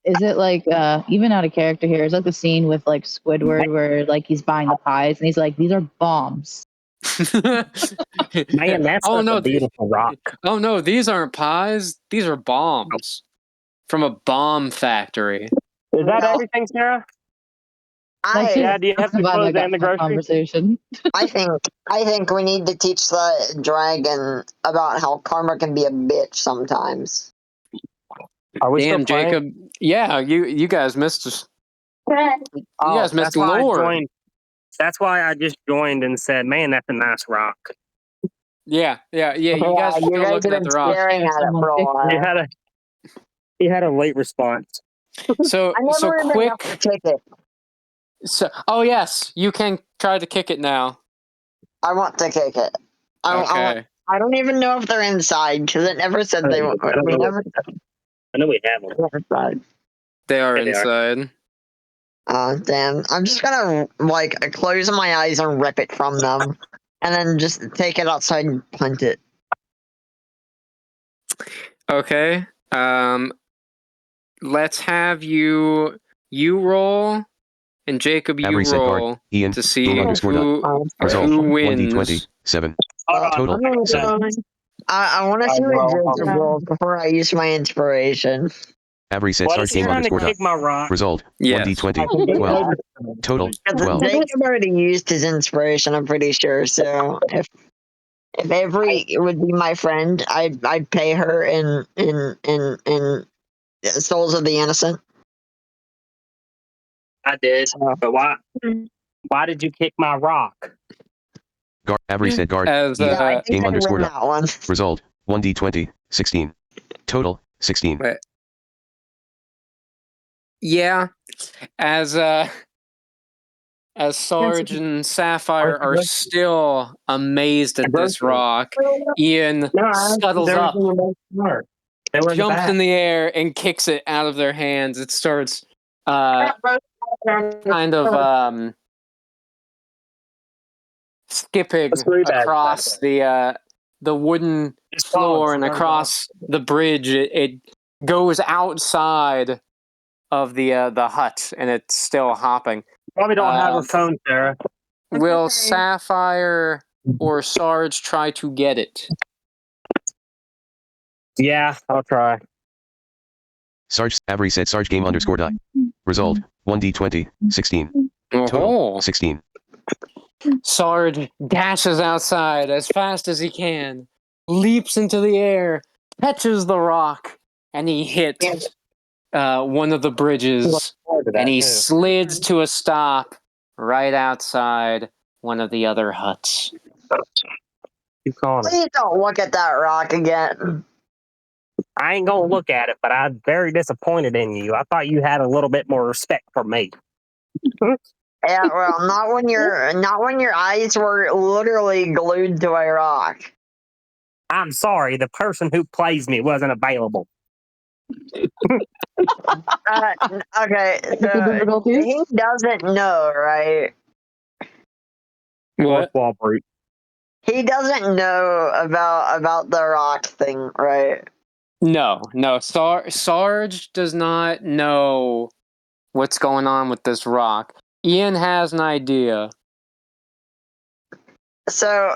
Is it like even out of character here? Is that the scene with like Squidward where like he's buying the pies and he's like, these are bombs. Man, that's Oh, such no, a beautiful rock. Oh no, these aren't pies. These are bombs from a bomb factory. Is that everything, Sarah? I Do you have to close down the grocery? Conversation. I think we need to teach the dragon about how karma can be a bitch sometimes. Are we Damn, still playing? Jacob. Yeah, you guys missed us. You guys missed that's why lore. I joined. That's why I just joined and said, "Man, that's a nice rock." Yeah. You guys are you still guys looking have at been the rock. staring at it for a while. He had a late response. So I never even quick. have to kick it. Oh yes, you can try to kick it now. I want to kick it. I don't even know if they're inside because it never said they were. I know we have them. Inside. They are Yeah, they are. inside. Oh damn! I'm just gonna like close my eyes and rip it from them, and then just take it outside and punt it. Okay. let's have you roll, and Jacob, you Avery said guard. roll Ian. to see Game underscore dot. Result. who 1d20. wins. 7. Hold on. Total. I want to see what Jacob rolls before I use my inspiration. Avery said What start is he game trying to underscore dot. kick my rock? Result. Yes. 1d20. 12. Total. 12. Jacob already used his inspiration, I'm pretty sure. So if Avery would be my friend, I'd pay her in Souls of the Innocent. I did, So, but why? Why did you kick my rock? Guard. Avery said guard. As yeah, I think Game I underscore win dot. that one. Result. 1d20. 16. Total. 16. wait. Yeah, as Sarge and Sapphire are still amazed at this rock, Ian scuttles up, jumps in the air, and kicks it out of their hands. It starts kind of skipping across the wooden floor and across the bridge. It goes outside of the hut, and it's still hopping. Probably don't have a phone, Sarah. Will Sapphire or Sarge try to get it? Yeah, I'll try. Sarge. Avery said Sarge game underscore dot. Result. 1d20. 16. Total. Oh. 16. Sarge dashes outside as fast as he can, leaps into the air, catches the rock, and he hits one of the bridges, and he slids to a stop right outside one of the other huts. Keep calling it. Please don't look at that rock again. I ain't gonna look at it, but I'm very disappointed in you. I thought you had a little bit more respect for me. Yeah, well, not when your eyes were literally glued to a rock. I'm sorry, the person who plays me wasn't available. Okay, so difficulties? he doesn't know, right? What? Wall Street. He doesn't know about the rock thing, right? No. Sarge does not know what's going on with this rock. Ian has an idea. So,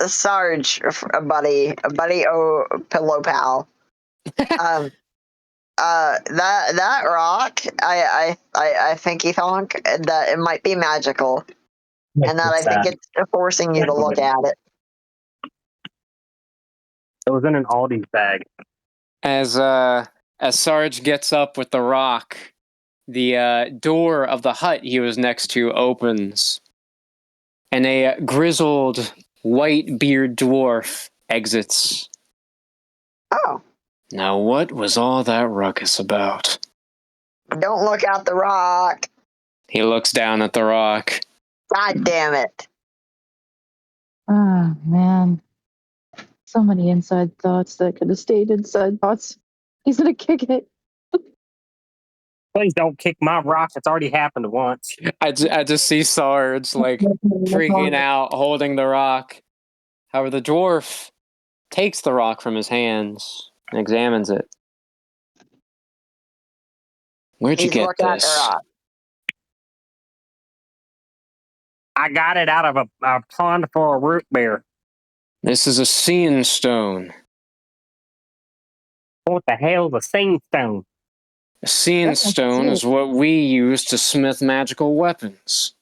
Sarge, a buddy, oh, pillow pal. That rock, I think he thunk that it might be magical, and that I think it's forcing you to look at it. It was in an Aldi's bag. As Sarge gets up with the rock, the door of the hut he was next to opens, and a grizzled, white-bearded dwarf exits. Oh, Now, what was all that ruckus about? don't look at the rock. He looks down at the rock. God damn it. Oh, man. So many inside thoughts that could have stayed inside thoughts. He's going to kick it. Please don't kick my rock. It's already happened once. I just see Sarge, like, freaking out, holding the rock. However, the dwarf takes the rock from his hands and examines it. Where'd you He's get looking at the this? rock. I got it out of a pond full of root beer. This is a seeing stone. What the hell's a sing stone? A seeing stone is what we use to smith magical weapons.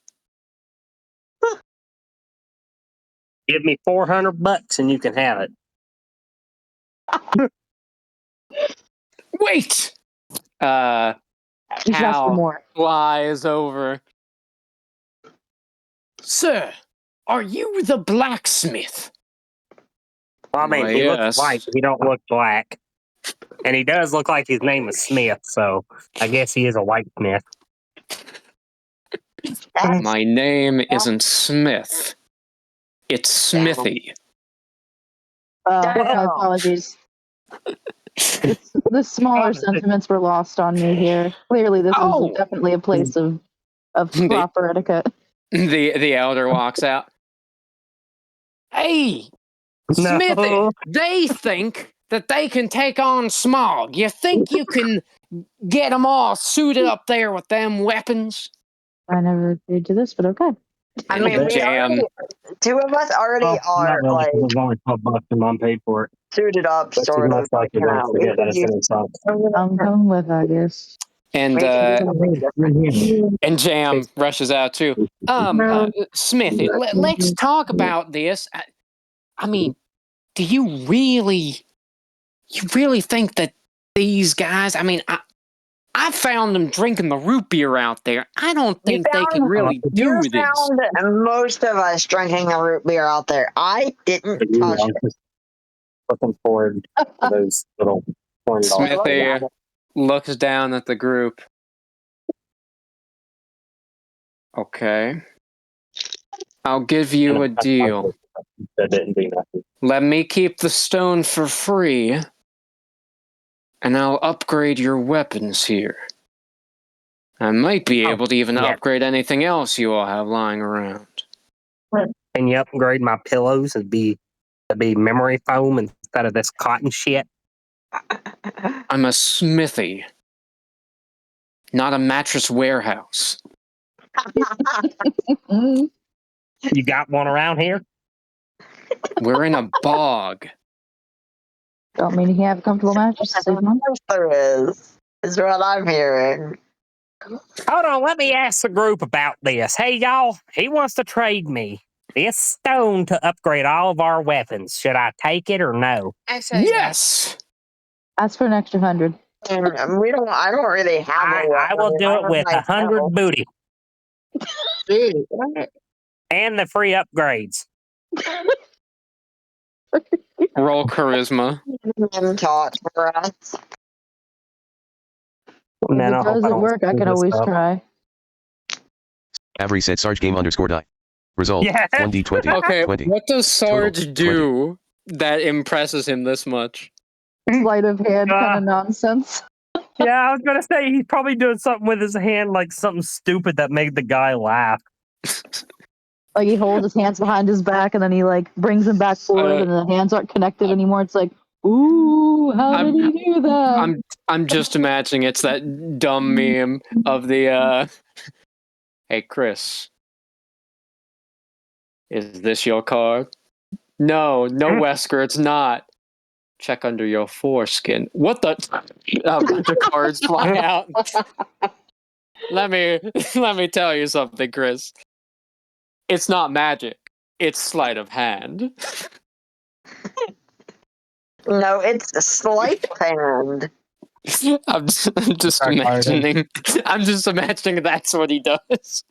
Give me $400 and you can have it. Wait! He's asking Hal more. flies over. Sir, are you the blacksmith? Well, I mean, Why, he yes. looks white. He don't look black. And he does look like his name is Smith, so I guess he is a white smith. My name isn't Smith. It's Smithy. My apologies. The smaller sentiments were lost on me here. Clearly, this is definitely a place of proper etiquette. The elder walks out. Hey, Smithy, they think that they can take on Smog? You think you can get them all suited up there with them weapons? I never agreed to this, but okay. I mean, we already, two of us already are not really, like 'cause it's only $12 and Mom paid for it. suited up, But sort you of. must like You it know, we to get could that use in song. I'm coming with, I guess. And we could do something different. and Jam rushes out too. Smithy, let's talk about this. I mean, do you really think that these guys? I mean, I found them drinking the root beer out there. I don't You think they can found really you do this. found most of us drinking the root beer out there. I didn't touch I'm it. just looking forward to those little corn dogs. Smithy looks down at the group. Okay. I'll give you a deal. That didn't do nothing. Let me keep the stone for free, and I'll upgrade your weapons here. I might be able to even upgrade anything else you all have lying around. Can you upgrade my pillows and be memory foam instead of this cotton shit? I'm a smithy, not a mattress warehouse. You got one around here? We're in a bog. Don't mean you can't have a comfortable mattress to sleep on. There is what I'm hearing. Hold on, let me ask the group about this. Hey, y'all, he wants to trade me this stone to upgrade all of our weapons. Should I take it or no? I say Yes! Ask for an extra 100. I don't really have a I will do it with 100 booty Dude, and the free upgrades. Roll charisma. Taught for us. And then If I it hope I doesn't don't work, I screw can this always up. try. Avery said Sarge game underscore die. Result Yeah. 1d20. Okay, 20. what does Sarge Total, do that impresses him this much? Sleight of hand kind of nonsense. Yeah, I was gonna say he's probably doing something with his hand, like something stupid that made the guy laugh. Like he holds his hands behind his back and then he like brings them back forward and the hands aren't connected anymore. It's like, ooh, how did he do that? I'm just imagining it's that dumb meme of the hey Chris, is this your card? No, Wesker, it's not. Check under your foreskin. What the? A bunch of cards fly out. Let me tell you something, Chris. It's not magic. It's sleight of hand. No, it's a sleight of hand. I'm just imagining. I'm just imagining that's what he does.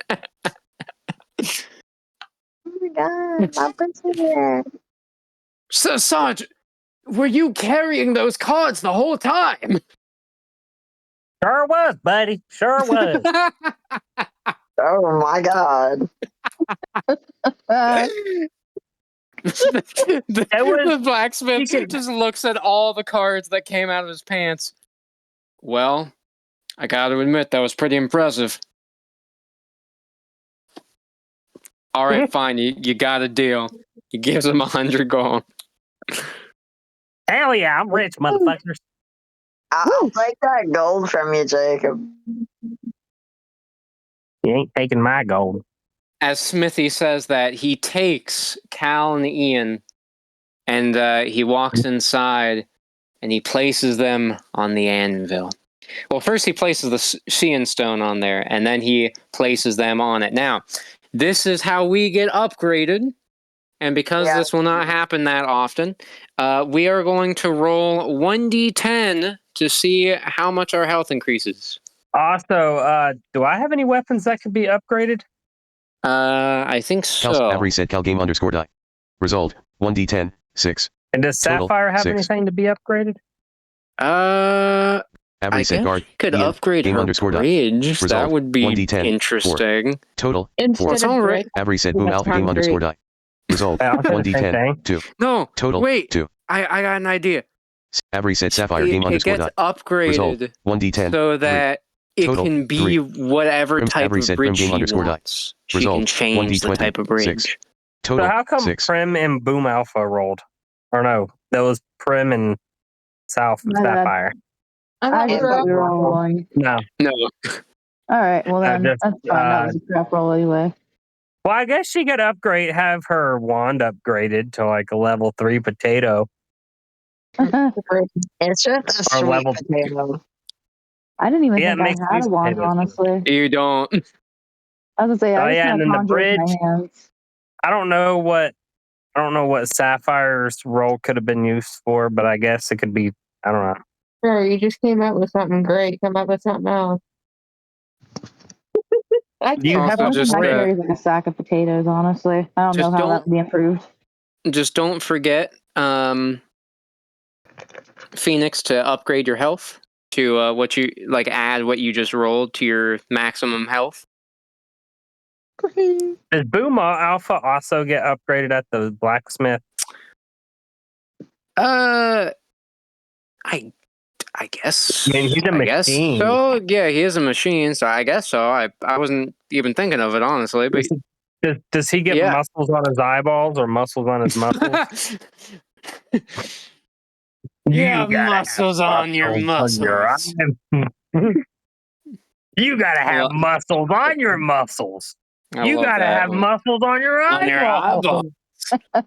Oh my god, my president. So, Sarge, were you carrying those cards the whole time? Sure was, buddy. Sure was. Oh my god. The blacksmith just looks at all the cards that came out of his pants. Well, I gotta admit, that was pretty impressive. All right, fine, you got a deal. He gives him 100 gold. Hell yeah, I'm rich, motherfuckers. I'll take that gold from you, Jacob. You ain't taking my gold. As Smithy says that, he takes Cal and Ian, and he walks inside, and he places them on the anvil. Well, first he places the Sheehan stone on there, and then he places them on it. Now, this is how we get upgraded, and because this will not happen that often, we are going to roll 1d10 to see how much our health increases. Also, do I have any weapons that could be upgraded? I think so. Avery said Cal game underscore die. Result 1d10. 6. And does Total, Sapphire have 6. anything to be upgraded? Avery I said guess guard. could Ian, upgrade game her underscore die. bridge. Result, That would be 1d10, interesting. 4. Total 4. instead of Alright. brick, Avery said boom That's alpha game concrete. underscore die. Result Yeah, I'll say the same 1d10. thing. 2. No, Total wait. 2. I got an idea. Avery said Sapphire game It underscore gets die. upgraded Result 1d10. so that it Total, can be 3. whatever Prim, type Avery of said bridge Prim game she underscore die. wants. She Result can change the 1d20. type of bridge. 6. So Total how come 6. Prim and Boom Alpha rolled? Or no, that was Prim and My bad. Sapphire. I just thought we were all rolling. No. No. All right, well then just, that's fine. That was a crap roll anyway. Well, I guess she could have her wand upgraded to like a level 3 potato. It's just a Or sweet level- potato. I didn't even Yeah, think it I makes had these a wand, potatoes. honestly. You don't. I was gonna say, Oh, I just yeah, kind and of then the conjure with my bridge. hands. I don't know what Sapphire's role could have been used for, but I guess it could be. I don't know. Sure, you just came up with something great. Come up with something else. I You can't. have Also, a just I bridge. carry like a sack of potatoes, honestly. I don't know Just how that would be improved. just don't forget, Phoenix, to upgrade your health to what you like. Add what you just rolled to your maximum health. Does Boom Alpha also get upgraded at the blacksmith? I guess. I mean, he's a I guess machine. so. Yeah, he is a machine, so I guess so. I wasn't even thinking of it, honestly, but Does he get Yeah. muscles on his eyeballs or muscles on his muscles? Yeah, gotta have muscles on your muscles. You gotta have Well, muscles on your muscles. I You love gotta that have one. muscles on your On your eyeballs. eyeball.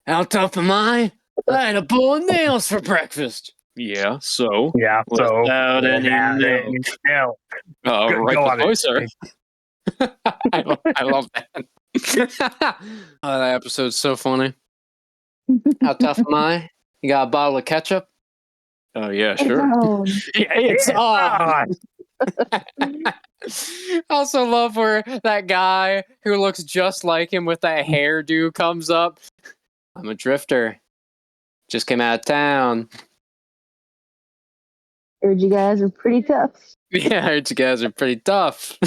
How tough am I? I had a bowl of nails for breakfast. Yeah, so? Yeah, so Without any milk. milk. Right Go on before, then. sir. I love that. Oh, that episode's so funny. How tough am I? You got a bottle of ketchup? Oh, yeah, It's sure. on. It's Yeah, on. I also love where that guy who looks just like him with that hairdo comes up. I'm a drifter. Just came out of town. Heard you guys are pretty tough. Yeah, I heard you guys are pretty tough.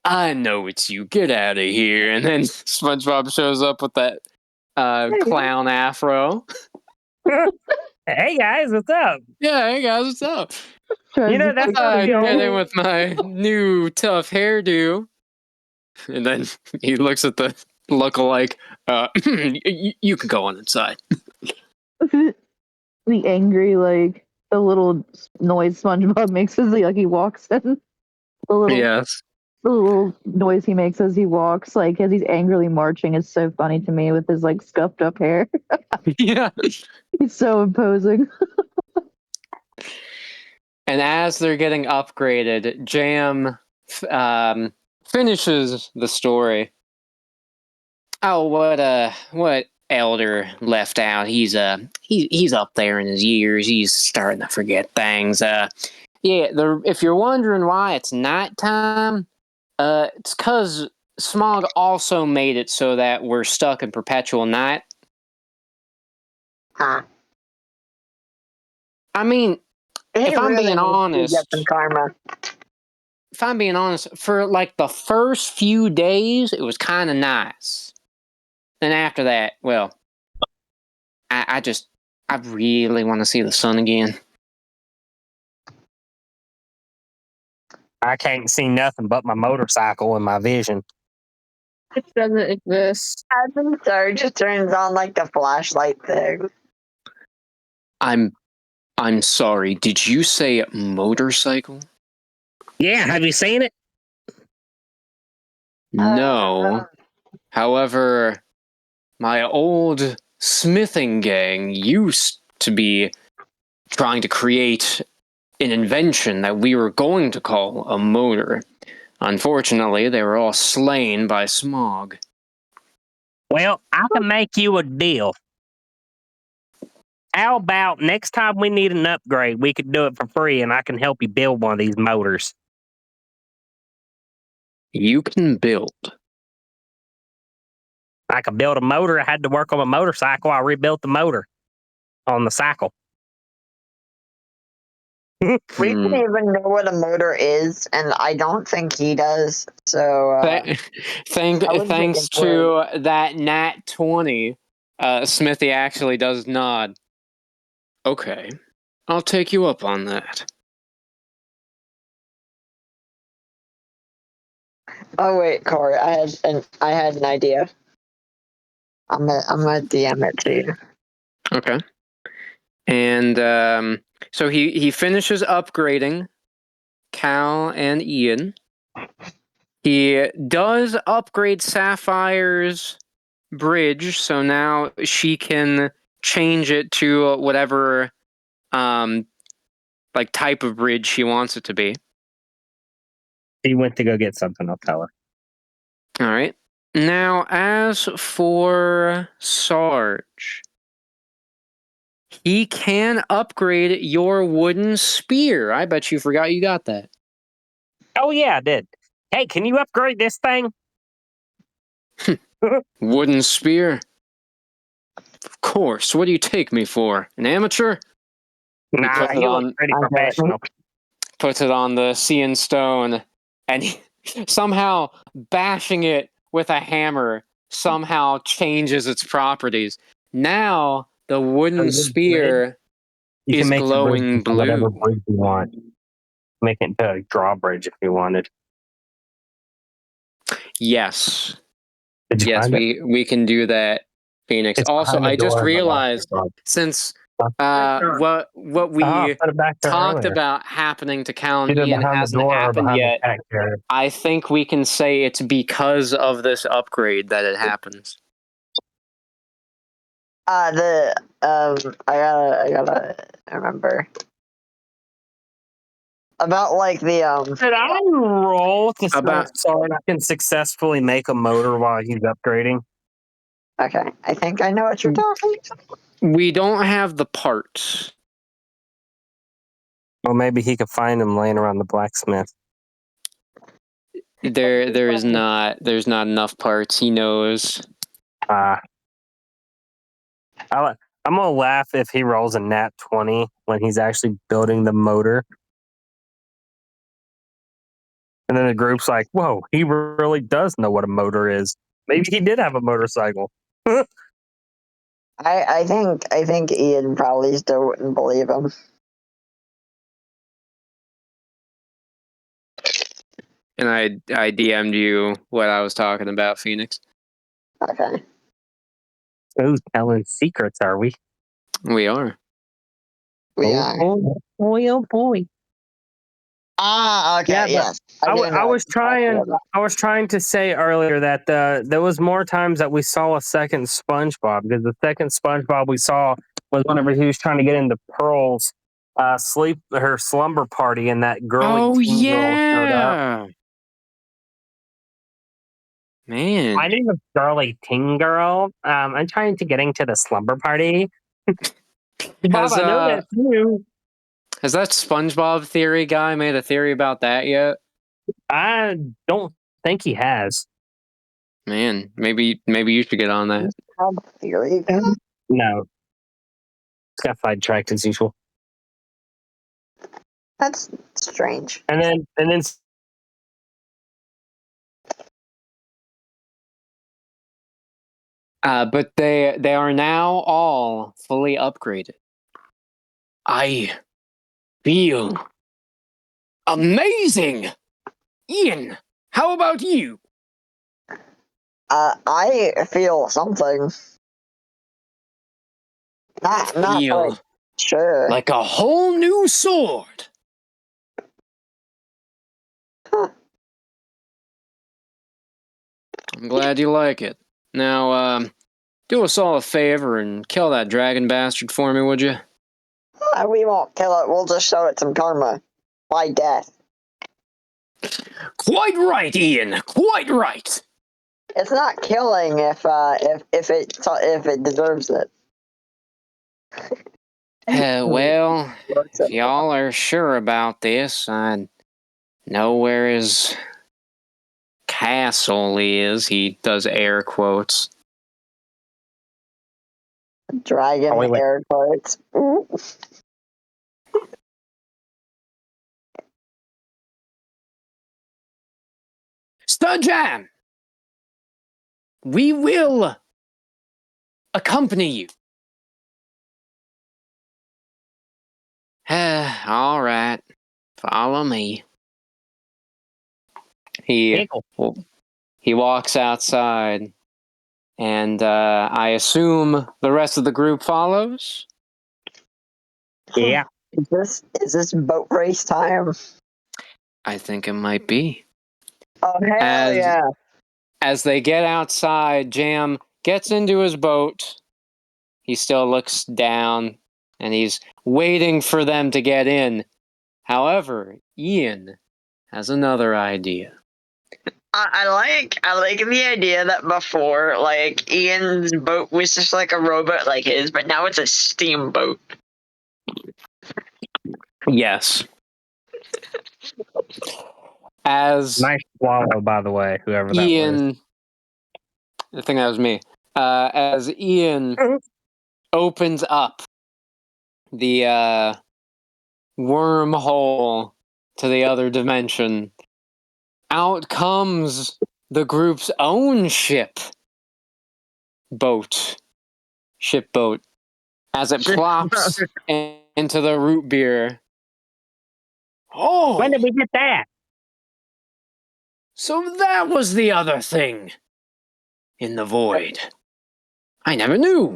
I know it's you. Get out of here. And then SpongeBob shows up with that clown afro. Hey guys, what's up? Yeah, hey guys, what's up? Tries to that's fix how the it Get goes. in with my new tough hairdo. And then he looks at the lookalike. You can go on inside. the angry, like the little noise SpongeBob makes as he walks in. Yes. The little noise he makes as he walks, like as he's angrily marching, is so funny to me with his like scuffed up hair. Yeah. He's so imposing. And as they're getting upgraded, Jam finishes the story. Oh, what elder left out? He's up there in his years. He's starting to forget things. If you're wondering why it's nighttime, it's because Smog also made it so that we're stuck in perpetual night. Huh. I mean, if I'm being honest, get some karma. if I'm being honest, for like the first few days, it was kind of nice. Then after that, well, I really want to see the sun again. I can't see nothing but my motorcycle in my vision. It doesn't exist. I think so. It just turns on like the flashlight thing. I'm sorry. Did you say motorcycle? Yeah, have you seen it? No. However, my old smithing gang used to be trying to create an invention that we were going to call a motor. Unfortunately, they were all slain by Smog. Well, I can make you a deal. How about next time we need an upgrade, we could do it for free and I can help you build one of these motors. You can build. I could build a motor. I had to work on a motorcycle. I rebuilt the motor on the cycle. We don't even know what a motor is, and I don't think he does. So Thanks to that nat 20, Smithy actually does nod. Okay, I'll take you up on that. Oh wait, Corey, I had an idea. I'm gonna DM it to you. Okay. And so he finishes upgrading Cal and Ian. He does upgrade Sapphire's bridge, so now she can change it to whatever like type of bridge she wants it to be. He went to go get something. I'll tell her. All right. Now, as for Sarge, he can upgrade your wooden spear. I bet you forgot you got that. Oh yeah, I did. Hey, can you upgrade this thing? Wooden spear? Of course. What do you take me for? An amateur? Nah, puts it you look on- pretty I got it. professional. Puts it on the sea and stone, and he, somehow bashing it with a hammer somehow changes its properties. Now the wooden this spear You is can make the bridge glowing into whatever blue. bridge you want. Make it into a drawbridge if you wanted. Yes. Did you Yes, find it? we can do that, Phoenix. It's Also, behind the I just door in the realized left. since Sure. what we Put it back there talked earlier. about happening to Cal and Either Ian behind the hasn't door or happened behind the yet, cat carrier. I think we can say it's because of this upgrade that it happens. I gotta remember about like the Did I roll to About Sarge can successfully make a motor while he's upgrading? Okay, I think I know what you're talking about. we don't have the parts. Well, maybe he could find them laying around the blacksmith. There's not enough parts. He knows. I'm gonna laugh if he rolls a nat 20 when he's actually building the motor. And then the group's like, whoa, he really does know what a motor is. Maybe he did have a motorcycle. I think Ian probably still wouldn't believe him. And I DM'd you what I was talking about, Phoenix. Okay. Who's telling secrets, are we? We are. We oh, are. boy, oh boy. Ah, okay, Yeah, but yes. I do know was what you're talking about. I was trying to say earlier that there was more times that we saw a second SpongeBob, because the second SpongeBob we saw was whenever he was trying to get into Pearl's her slumber party, and that girly Oh teen girl showed up. yeah, man. My name is Girly Teen Girl. I'm trying to get into the slumber party. Bob, I know that's you. Has that SpongeBob theory guy made a theory about that yet? I don't think he has. Man, maybe you should get on that. Have theory. No. It's got sidetracked as usual. That's strange. And then But they are now all fully upgraded. I feel amazing. Ian, how about you? I feel something. Not Feel like sure. like a whole new sword. Huh. I'm glad you like it. Now, do us all a favor and kill that dragon bastard for me, would you? We won't kill it. We'll just show it some karma by death. Quite right, Ian. Quite right. It's not killing if it deserves it. Well, if y'all are sure about this, I know where his castle is. He does air quotes. Dragon Oh, wait. air quotes. Ooh. Sturjam! We will accompany you. All right. Follow me. He Pickle. he walks outside, and I assume the rest of the group follows. Yeah. Is this boat race time? I think it might be. Oh hell As yeah! as they get outside, Jam gets into his boat. He still looks down, and he's waiting for them to get in. However, Ian has another idea. I like the idea that before, like, Ian's boat was just like a rowboat like his, but now it's a steamboat. Yes. As Nice swallow, by the way, whoever that was. Ian, I think that was me. As Ian opens up the wormhole to the other dimension, out comes the group's own shipboat, as it plops into the root beer. Oh, When did we get that? so that was the other thing in the void. I never knew.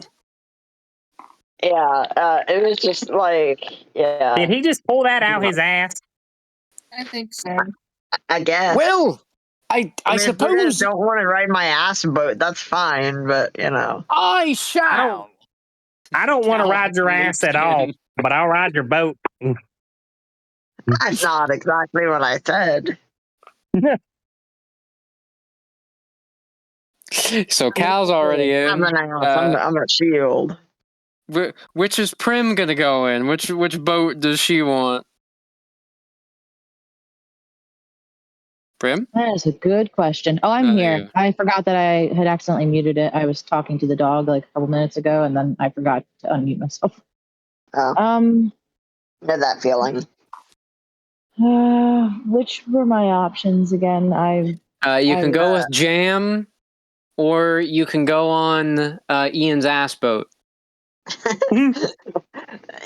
Yeah, it was just like, yeah, Did he just pull that out his ass? I think so. I guess. Well, I I mean, if you guys suppose don't want to ride my ass boat, that's fine, but you know. I shall. I don't want to Cal ride your ass at all, Lukekin. but I'll ride your boat. That's not exactly what I said. So Cal's already I'm in. an ass. I'm a shield. Which is Prim gonna go in? Which boat does she want? Prim? That is a good question. Oh, I'm here. Yeah. I forgot that I had accidentally muted it. I was talking to the dog like a couple minutes ago, and then I forgot to unmute myself. Oh, Um, know that feeling. which were my options again? You can go with Jam, or you can go on Ian's ass boat.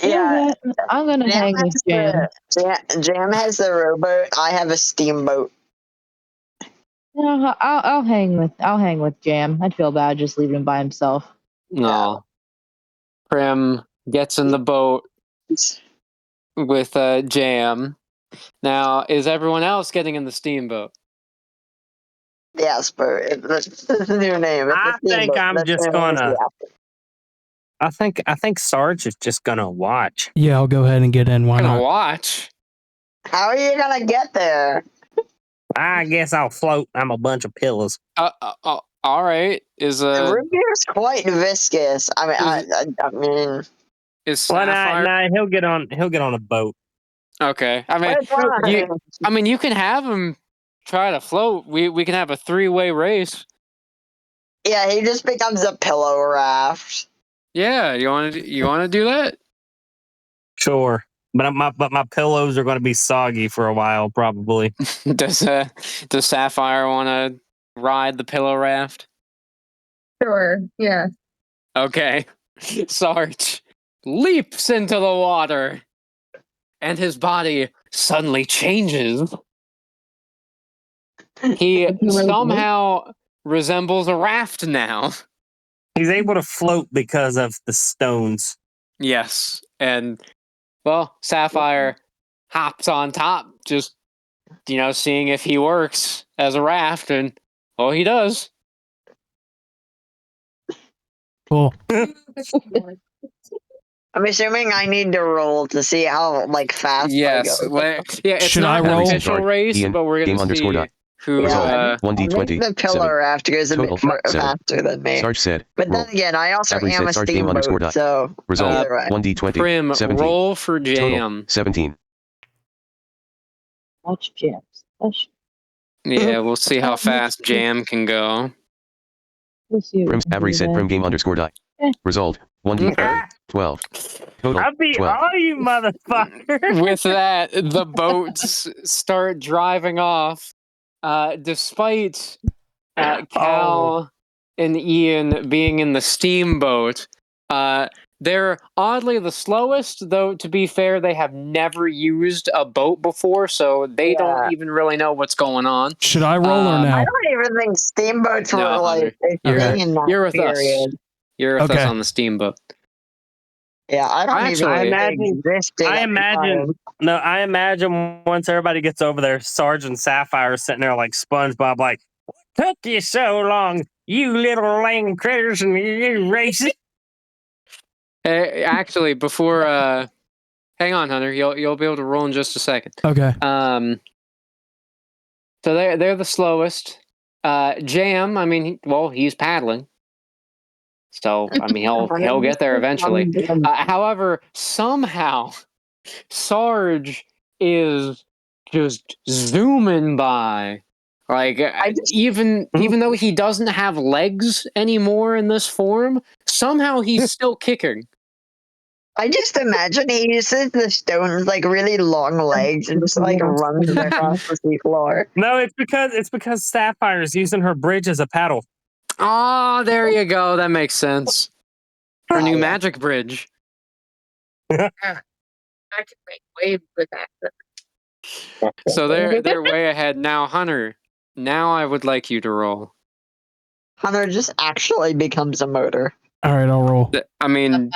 Yeah, I'm gonna hang with Jam. Jam has the rowboat. I have a steamboat. No, I'll hang with Jam. I'd feel bad just leaving him by himself. No. Prim gets in the boat with Jam. Now, is everyone else getting in the steamboat? Yes, but that's the new name. It's I a steamboat. think I'm That's just the name of gonna. the I think Sarge is just gonna watch. Yeah, I'll go ahead and get in. Why I'm gonna not? watch. How are you gonna get there? I guess I'll float. I'm a bunch of pillows. All right. Is Root beer is quite viscous. I mean, I mean, is Well, Sapphire? nah, he'll get on a boat. Okay. I mean, what you can have him try to float. We can have a 3-way race. yeah, he just becomes a pillow raft. Yeah, you want to do that? Sure, but my pillows are going to be soggy for a while, probably. Does Sapphire want to ride the pillow raft? Sure. Yeah. Okay. Sarge leaps into the water, and his body suddenly changes. He somehow resembles a raft now. He's able to float because of the stones. Yes, and well, Sapphire hops on top, just seeing if he works as a raft, and he does. Cool. I'm assuming I need to roll to see how fast Yes, I go. it's Should not I an roll? official race, Ian, but we're game gonna see _ who. Result, I 1d20, think the pillow 7. raft goes a Total, bit 7. faster than me. Sarge said, But roll. then again, I also Avery am said a Sarge game steamboat, _ so Result, either way. 1d20, Prim, 17. roll for Total, Jam. 17. Watch Jams. Yeah, we'll see how fast Jam can go. We'll see. Prim, Avery said Prim game _ die. Result, 1d30, 12. Total, I'll be 12. all you motherfucker. With that, the boats start driving off. Despite Cal and Ian being in the steamboat, They're oddly the slowest, though, to be fair, they have never used a boat before, so they don't even really know what's going on. Should I roll or Um, no? I don't even think steamboats No, were like a Okay. thing in that You're with us. period. You're with us Okay. on the steamboat. Yeah, I don't even Actually- think I they imagine- existed. I at the imagine- time. No, I imagine once everybody gets over there, Sarge and Sapphire sitting there like SpongeBob, like, "What took you so long, you little lame critters and you racist?" Actually, before hang on, Hunter, you'll be able to roll in just a second. Okay. So they're the slowest. Jam, I mean, he's paddling, so I mean he'll get there eventually. However, somehow Sarge is just zooming by. Like even though he doesn't have legs anymore in this form, somehow he's still kicking. I just imagine he uses the stone's like really long legs and just like runs across the seafloor. No, it's because Sapphire's using her bridge as a paddle. Oh, there you go. That makes sense. Her new magic bridge. I can make waves with that. So they're way ahead now, Hunter. Now I would like you to roll. Hunter just actually becomes a motor. All right, I'll roll. I mean,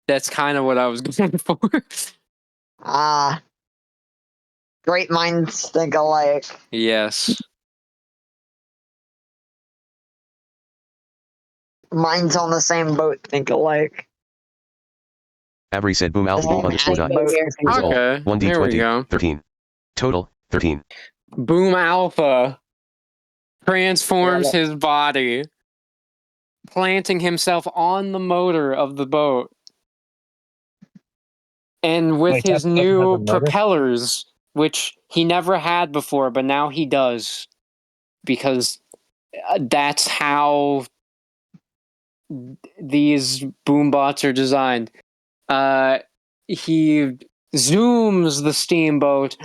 that's kind of what I was going for. Ah. Great minds think alike. Yes. Minds on the same boat think alike. Avery said boom alpha Boom underscore dot. boat. Result, Okay, 1d20, there we go. 13. Total, 13. Boom Alpha transforms his body, planting himself on the motor of the boat. And with Wait, his Tesla doesn't have a new motor? propellers, which he never had before, but now he does. Because that's how these boombots are designed. He zooms the steamboat,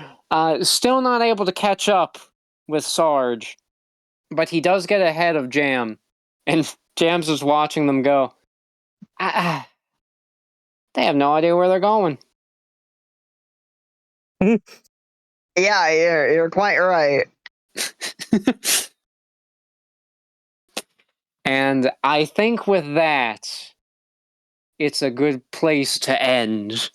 still not able to catch up with Sarge, but he does get ahead of Jam, and Jam's just watching them go. They have no idea where they're going. Yeah, you're quite right. And I think with that, it's a good place to end